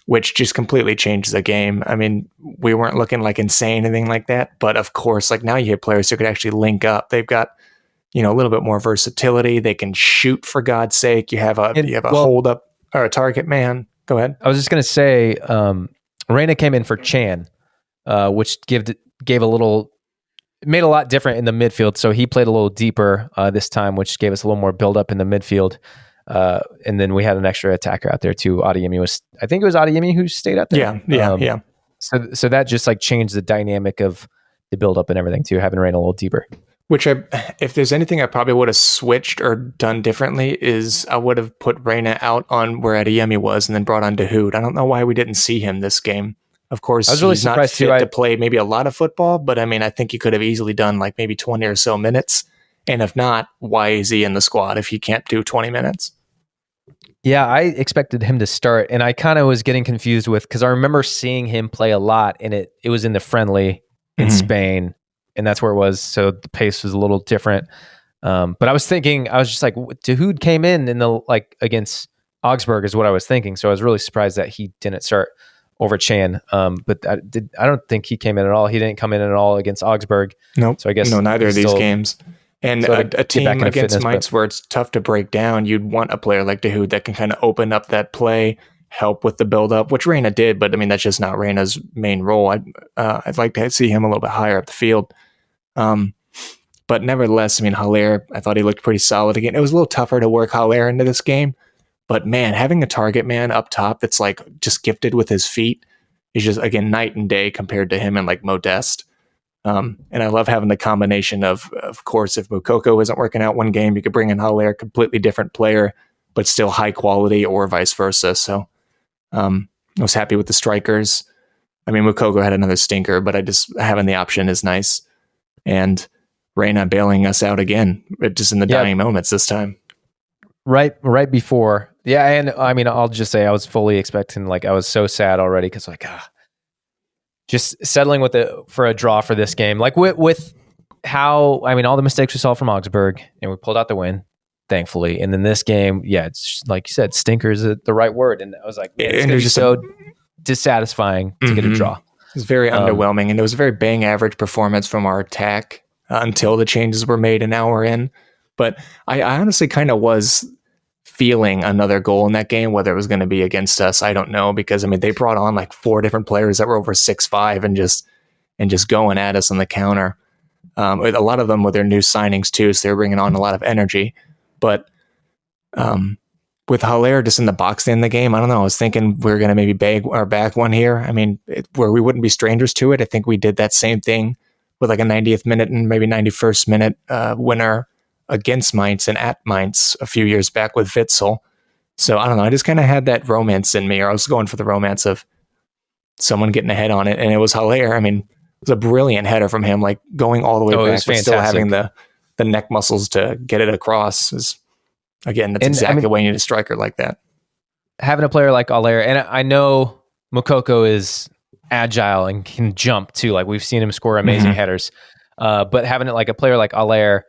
Speaker 6: which just completely changed the game. I mean, we weren't looking like insane, anything like that, but of course, like now you have players who could actually link up. They've got, a little bit more versatility. They can shoot, for God's sake. You have a hold up or a target man. Go ahead.
Speaker 5: I was just going to say, Reyna came in for Chan, which made a lot different in the midfield. So he played a little deeper this time, which gave us a little more build up in the midfield. And then we had an extra attacker out there too. I think it was Adeyemi who stayed out there.
Speaker 6: Yeah.
Speaker 5: So that just like changed the dynamic of the build up and everything too, having Reyna a little deeper.
Speaker 6: Which if there's anything I probably would have switched or done differently, is I would have put Reyna out on where Adeyemi was and then brought on Dahoud. I don't know why we didn't see him this game. Of course, he's not fit to play maybe a lot of football, but I mean, I think he could have easily done like maybe 20 or so minutes. And if not, why is he in the squad if he can't do 20 minutes?
Speaker 5: Yeah, I expected him to start, and I kind of was getting confused because I remember seeing him play a lot, and it was in the friendly in Spain, and that's where it was. So the pace was a little different. But I was just like, Dahoud came in the against Augsburg is what I was thinking. So I was really surprised that he didn't start over Chan. But I don't think he came in at all. He didn't come in at all against Augsburg.
Speaker 6: Nope.
Speaker 5: So I guess
Speaker 6: neither of these games. And a team against Mainz where it's tough to break down, you'd want a player like Dahoud that can kind of open up that play, help with the build-up, which Reyna did, but I mean, that's just not Reyna's main role. I'd like to see him a little bit higher up the field. But nevertheless, I mean, Haller, I thought he looked pretty solid again. It was a little tougher to work Haller into this game, but man, having a target man up top that's like just gifted with his feet is just, again, night and day compared to him and like Modeste. And I love having the combination of course, if Moukoko isn't working out one game, you could bring in Haller, completely different player, but still high quality, or vice versa. So I was happy with the strikers. I mean, Moukoko had another stinker, but having the option is nice. And Reyna bailing us out again, just in the dying moments this time.
Speaker 5: right before. Yeah, and I mean, I'll just say I was fully expecting, like, I was so sad already because, like, just settling for a draw for this game. Like, with how, I mean, all the mistakes we saw from Augsburg, and we pulled out the win, thankfully. And then this game, yeah, it's just, like you said, stinker is the right word. And I was like, man, it's going to be so dissatisfying to get a draw.
Speaker 6: It was very underwhelming, and it was a very bang average performance from our attack until the changes were made an hour in. But I honestly kind of was feeling another goal in that game, whether it was going to be against us, I don't know, because I mean they brought on like 4 different players that were over 6'5" and just going at us on the counter. A lot of them with their new signings too, so they're bringing on a lot of energy. But with Haller just in the box in the game, I don't know. I was thinking we were going to maybe bag our back one here. I mean, where we wouldn't be strangers to it. I think we did that same thing with like a 90th minute and maybe 91st minute winner against Mainz and at Mainz a few years back with Witzel. So I don't know. I just kind of had that romance in me, or I was going for the romance of someone getting ahead on it. And it was Haller. I mean, it was a brilliant header from him, like going all the way back, but still having the neck muscles to get it across. Again, that's exactly why you need a striker like that.
Speaker 5: Having a player like Haller, and I know Moukoko is agile and can jump too. Like we've seen him score amazing headers. But having it like a player like Haller,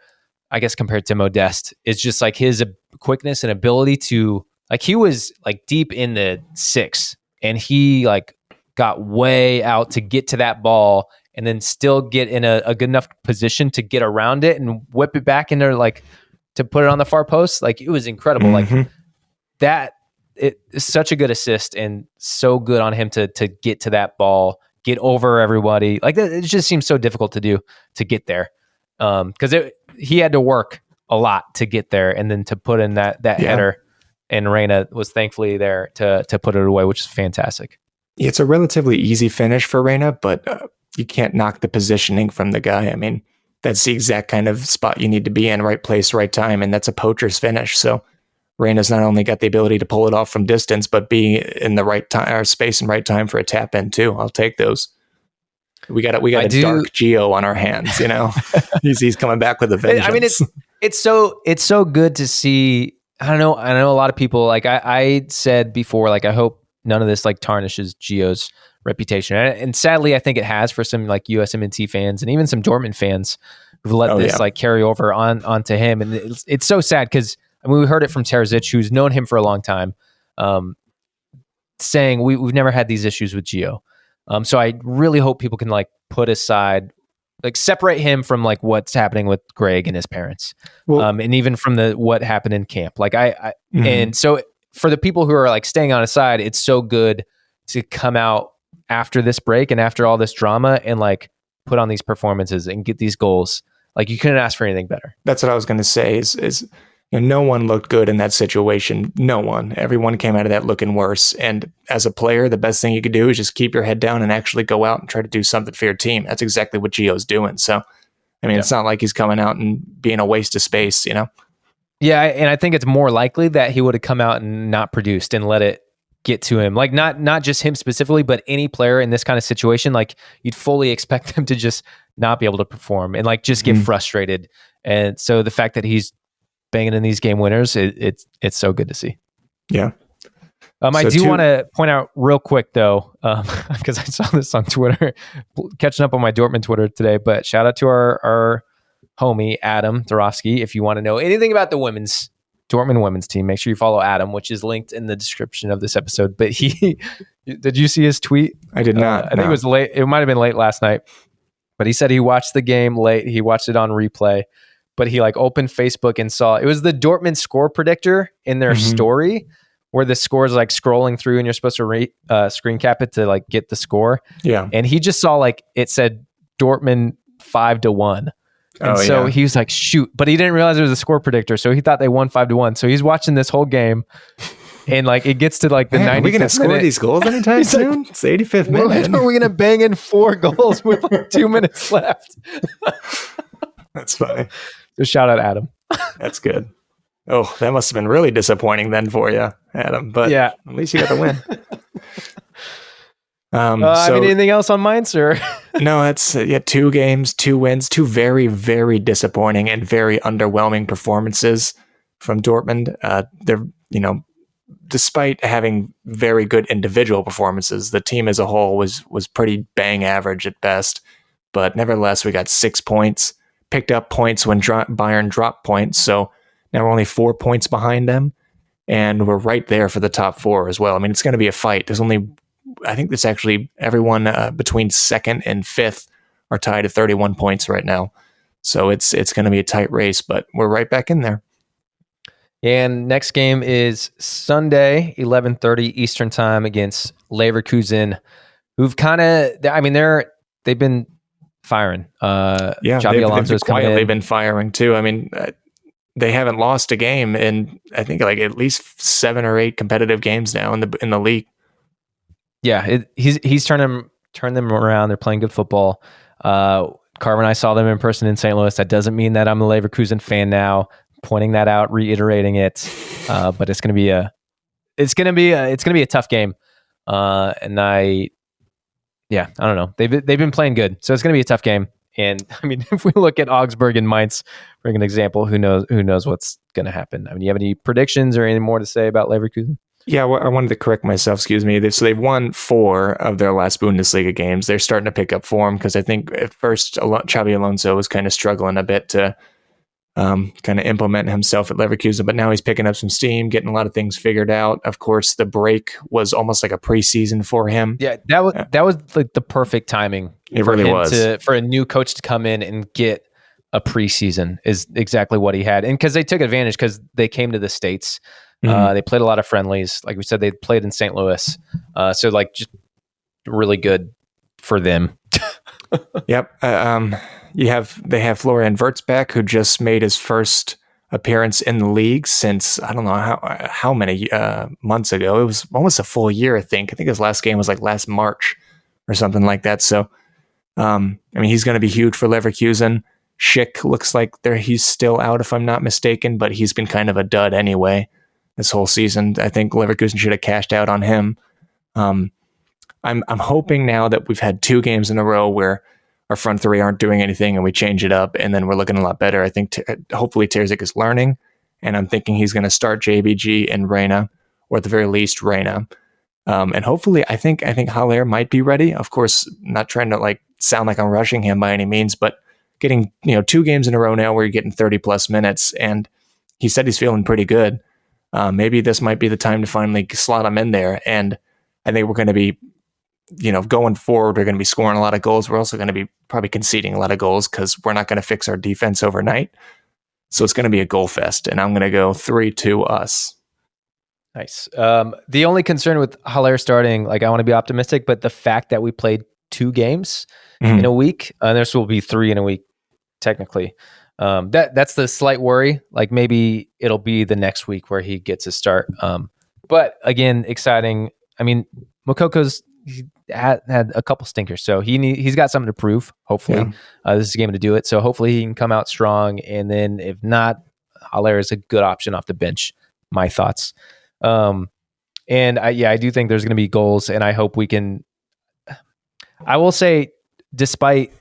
Speaker 5: I guess compared to Modeste, is just like his quickness and ability to, like, he was like deep in the 6 and he like got way out to get to that ball and then still get in a good enough position to get around it and whip it back in there, like to put it on the far post. Like it was incredible. Like that, it is such a good assist and so good on him to get to that ball, get over everybody. Like it just seems so difficult to do to get there. Because he had to work a lot to get there, and then to put in that header, and Reyna was thankfully there to put it away, which is fantastic.
Speaker 6: It's a relatively easy finish for Reyna, but you can't knock the positioning from the guy. I mean, that's the exact kind of spot you need to be in, right place, right time, and that's a poacher's finish. So Reyna's not only got the ability to pull it off from distance, but be in the right time or space and right time for a tap in too. I'll take those. We got a dark Gio on our hands, you know. he's coming back with a vengeance.
Speaker 5: I mean, it's so good to see. I know a lot of people, like I said before, like I hope none of this like tarnishes Gio's reputation, and sadly I think it has for some like USMNT fans and even some Dortmund fans who've let this like carry over onto him, and it's so sad because I mean we heard it from Terzic, who's known him for a long time, saying we've never had these issues with Gio. So I really hope people can like put aside, like separate him from like what's happening with Greg and his parents, and even from what happened in camp. Like and so for the people who are like staying on his side, it's so good to come out after this break and after all this drama and like put on these performances and get these goals. Like you couldn't ask for anything better.
Speaker 6: That's what I was going to say. Is you know, no one looked good in that situation. No one. Everyone came out of that looking worse. And as a player, the best thing you could do is just keep your head down and actually go out and try to do something for your team. That's exactly what Gio's doing. So, I mean, it's not like he's coming out and being a waste of space, you know?
Speaker 5: Yeah, and I think it's more likely that he would have come out and not produced and let it get to him. Like not just him specifically, but any player in this kind of situation, like you'd fully expect them to just not be able to perform and like just get frustrated. And so the fact that he's banging in these game winners, it's so good to see.
Speaker 6: Yeah.
Speaker 5: I do want to point out real quick though, because I saw this on Twitter, catching up on my Dortmund Twitter today, but shout out to our homie, Adam Dorofsky. If you want to know anything about the Dortmund women's team, make sure you follow Adam, which is linked in the description of this episode. But did you see his tweet?
Speaker 6: I did not.
Speaker 5: I think it was late. It might've been late last night, but he said he watched the game late. He watched it on replay. But he like opened Facebook and saw it was the Dortmund score predictor in their story, where the score is like scrolling through and you're supposed to screen cap it to like get the score. Yeah. And he just saw like it said Dortmund 5-1. And he was like, shoot, but he didn't realize it was a score predictor. So he thought they won 5-1. So he's watching this whole game and like it gets to like the 95th minute. Are we going to
Speaker 6: score these goals anytime soon? It's the 85th minute.
Speaker 5: When are we going to bang in 4 goals with like 2 minutes left?
Speaker 6: That's funny.
Speaker 5: So shout out Adam.
Speaker 6: That's good. Oh, that must have been really disappointing then for you, Adam. But yeah, at least you got the win.
Speaker 5: I mean, anything else on Mainz? Or
Speaker 6: no, that's 2 games, 2 wins, 2 very, very disappointing and very underwhelming performances. from Dortmund. They're, despite having very good individual performances, the team as a whole was pretty bang average at best. But nevertheless, we got 6 points, picked up points when Bayern dropped points. So now we're only 4 points behind them, and we're right there for the top 4 as well. I mean, it's going to be a fight. I think it's actually everyone between 2nd and 5th are tied at 31 points right now. So it's going to be a tight race, but we're right back in there.
Speaker 5: And next game is Sunday, 11:30 Eastern time against Leverkusen, who've they've been firing.
Speaker 6: Xabi Alonso's quietly been firing too. I mean, they haven't lost a game in, I think, like at least 7 or 8 competitive games now in the league.
Speaker 5: Yeah, he's turned them around. They're playing good football. Carver and I saw them in person in St. Louis. That doesn't mean that I'm a Leverkusen fan now. Pointing that out, reiterating it, but it's gonna be a tough game, and I don't know. They've been playing good, so it's gonna be a tough game. And I mean, if we look at Augsburg and Mainz, for an example, who knows what's gonna happen? I mean, you have any predictions or any more to say about Leverkusen?
Speaker 6: Yeah, well, I wanted to correct myself. Excuse me. So they've won 4 of their last Bundesliga games. They're starting to pick up form because I think at first Xabi Alonso was kind of struggling a bit to kind of implement himself at Leverkusen, but now he's picking up some steam, getting a lot of things figured out. Of course, the break was almost like a preseason for him.
Speaker 5: Yeah, that was like the perfect timing.
Speaker 6: It really was
Speaker 5: for a new coach to come in and get a preseason is exactly what he had, and because they took advantage because they came to the States, they played a lot of friendlies. Like we said, they played in St. Louis, so like just really good for them.
Speaker 6: Yep. They have Florian Wirtz back, who just made his first appearance in the league since, I don't know how many months ago. It was almost a full year, I think. I think his last game was like last March or something like that. So, I mean, he's going to be huge for Leverkusen. Schick looks like he's still out, if I'm not mistaken, but he's been kind of a dud anyway this whole season. I think Leverkusen should have cashed out on him. I'm hoping now that we've had 2 games in a row where our front 3 aren't doing anything and we change it up and then we're looking a lot better. I think hopefully Terzic is learning, and I'm thinking he's going to start JBG and Reyna, or at the very least Reyna. And hopefully I think Haller might be ready. Of course, not trying to like sound like I'm rushing him by any means, but getting 2 games in a row now where you're getting 30 plus minutes, and he said he's feeling pretty good. Maybe this might be the time to finally slot him in there. And I think we're going to be, going forward, we're going to be scoring a lot of goals. We're also going to be probably conceding a lot of goals because we're not going to fix our defense overnight. So it's going to be a goal fest, and I'm going to go 3-2 us.
Speaker 5: Nice. The only concern with Haller starting, like I want to be optimistic, but the fact that we played 2 games in a week, and this will be 3 in a week technically. That's the slight worry. Like maybe it'll be the next week where he gets a start. But again, exciting. I mean, Mokoko's had a couple stinkers, so he's got something to prove. Hopefully, this is a game to do it. So hopefully he can come out strong, and then if not, Haller is a good option off the bench. My thoughts. And I do think there's going to be goals, and I hope we can. I will say, despite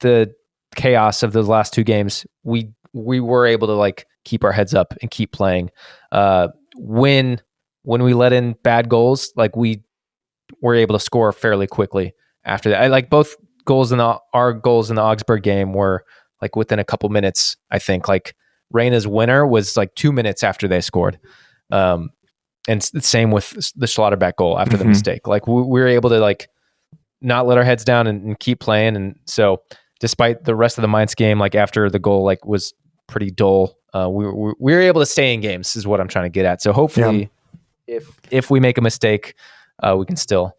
Speaker 5: the chaos of those last 2 games, we were able to like keep our heads up and keep playing. When we let in bad goals, like we were able to score fairly quickly after that. I like both goals our goals in the Augsburg game were like within a couple minutes. I think like Reyna's winner was like 2 minutes after they scored. And the same with the Schlotterbeck goal after the mistake. Like we were able to like not let our heads down and keep playing. And so despite the rest of the Mainz game, like after the goal like was pretty dull, we were able to stay in games is what I'm trying to get at. So hopefully if we make a mistake, we can still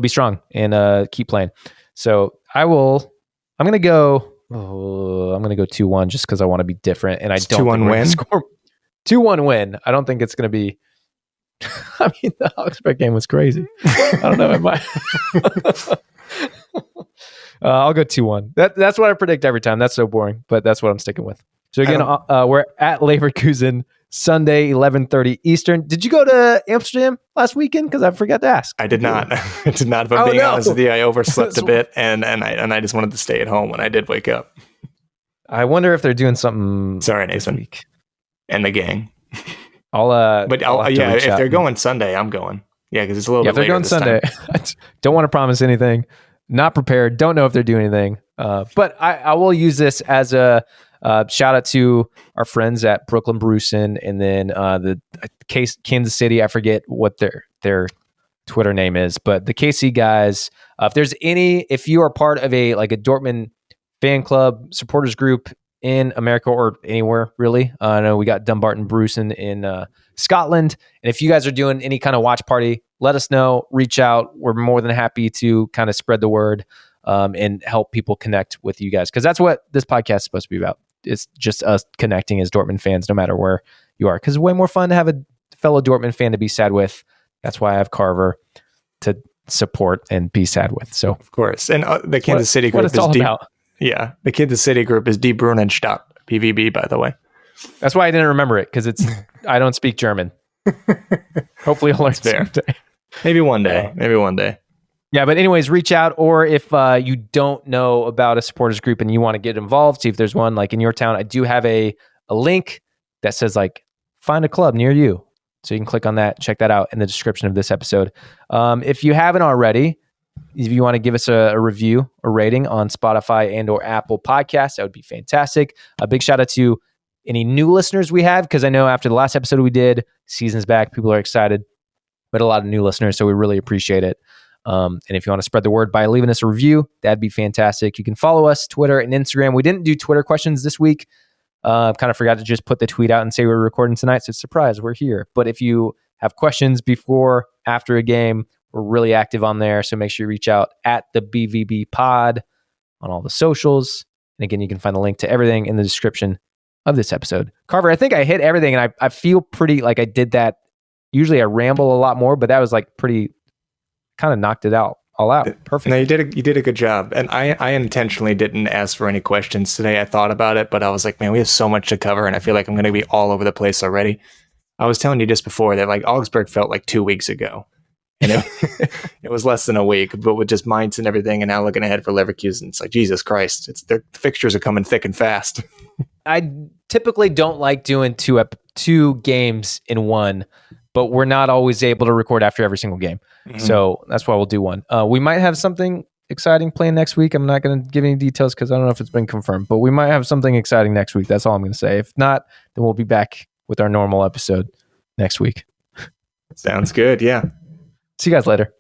Speaker 5: be strong and keep playing. So I'm going to go 2-1 just because I want to be different. And I don't
Speaker 6: 2-1 win.
Speaker 5: Score 2-1 win. I don't think it's going to be. I mean, the Augsburg game was crazy. I don't know. I'll go 2-1. That's what I predict every time. That's so boring, but that's what I'm sticking with. So again, we're at Leverkusen Sunday, 11:30 Eastern. Did you go to Amsterdam last weekend? Because I forgot to ask.
Speaker 6: I did not. I did not. If I'm being honest with you, I overslept a bit, and I just wanted to stay at home when I did wake up.
Speaker 5: I wonder if they're doing something.
Speaker 6: Sorry,
Speaker 5: Nathan.
Speaker 6: This week. And the gang.
Speaker 5: I'll
Speaker 6: if they're going Sunday, I'm going. Yeah, because it's a little bit later.
Speaker 5: If they're going Sunday, don't want to promise anything. Not prepared. Don't know if they're doing anything. But I will use this as a shout out to our friends at Brooklyn Brusen, and then the Kansas City. I forget what their Twitter name is, but the KC guys. If you are part of a Dortmund fan club supporters group in America or anywhere really, I know we got Dumbarton Brusen in Scotland, and if you guys are doing any kind of watch party, let us know. Reach out. We're more than happy to kind of spread the word and help people connect with you guys, because that's what this podcast is supposed to be about. It's just us connecting as Dortmund fans, no matter where you are, because it's way more fun to have a fellow Dortmund fan to be sad with. That's why I have Carver to support and be sad with. So
Speaker 6: of course, and the Kansas City group
Speaker 5: is all about.
Speaker 6: Yeah, the Kansas City group is Die Brunnenstadt BVB, by the way.
Speaker 5: That's why I didn't remember it, because I don't speak German. Hopefully I'll learn someday.
Speaker 6: Maybe one day.
Speaker 5: Yeah, but anyways, reach out, or if you don't know about a supporters group and you want to get involved, see if there's one in your town. I do have a link that says find a club near you. So you can click on that, check that out in the description of this episode. If you haven't already, if you want to give us a review, a rating on Spotify and or Apple Podcasts, that would be fantastic. A big shout out to any new listeners we have, because I know after the last episode we did, season's back, people are excited, but a lot of new listeners, so we really appreciate it. And if you want to spread the word by leaving us a review, that'd be fantastic. You can follow us, Twitter and Instagram. We didn't do Twitter questions this week. Kind of forgot to just put the tweet out and say we're recording tonight, so surprise, we're here. But if you have questions before, after a game, we're really active on there, so make sure you reach out at the BVBpod on all the socials. And again, you can find the link to everything in the description of this episode. Carver, I think I hit everything, and I feel pretty like I did that. Usually I ramble a lot more, but that was pretty, kind of knocked it out. All out. Perfect.
Speaker 6: No, you did a good job. And I intentionally didn't ask for any questions today. I thought about it, but I was like, man, we have so much to cover, and I feel like I'm going to be all over the place already. I was telling you just before that Augsburg felt like 2 weeks ago. And it was less than a week, but with just Mainz and everything, and now looking ahead for Leverkusen, it's like, Jesus Christ, the fixtures are coming thick and fast.
Speaker 5: I typically don't like doing two games in one, but we're not always able to record after every single game. Mm-hmm. So that's why we'll do one. We might have something exciting planned next week. I'm not going to give any details because I don't know if it's been confirmed, but we might have something exciting next week. That's all I'm going to say. If not, then we'll be back with our normal episode next week.
Speaker 6: Sounds good. Yeah.
Speaker 5: See you guys later.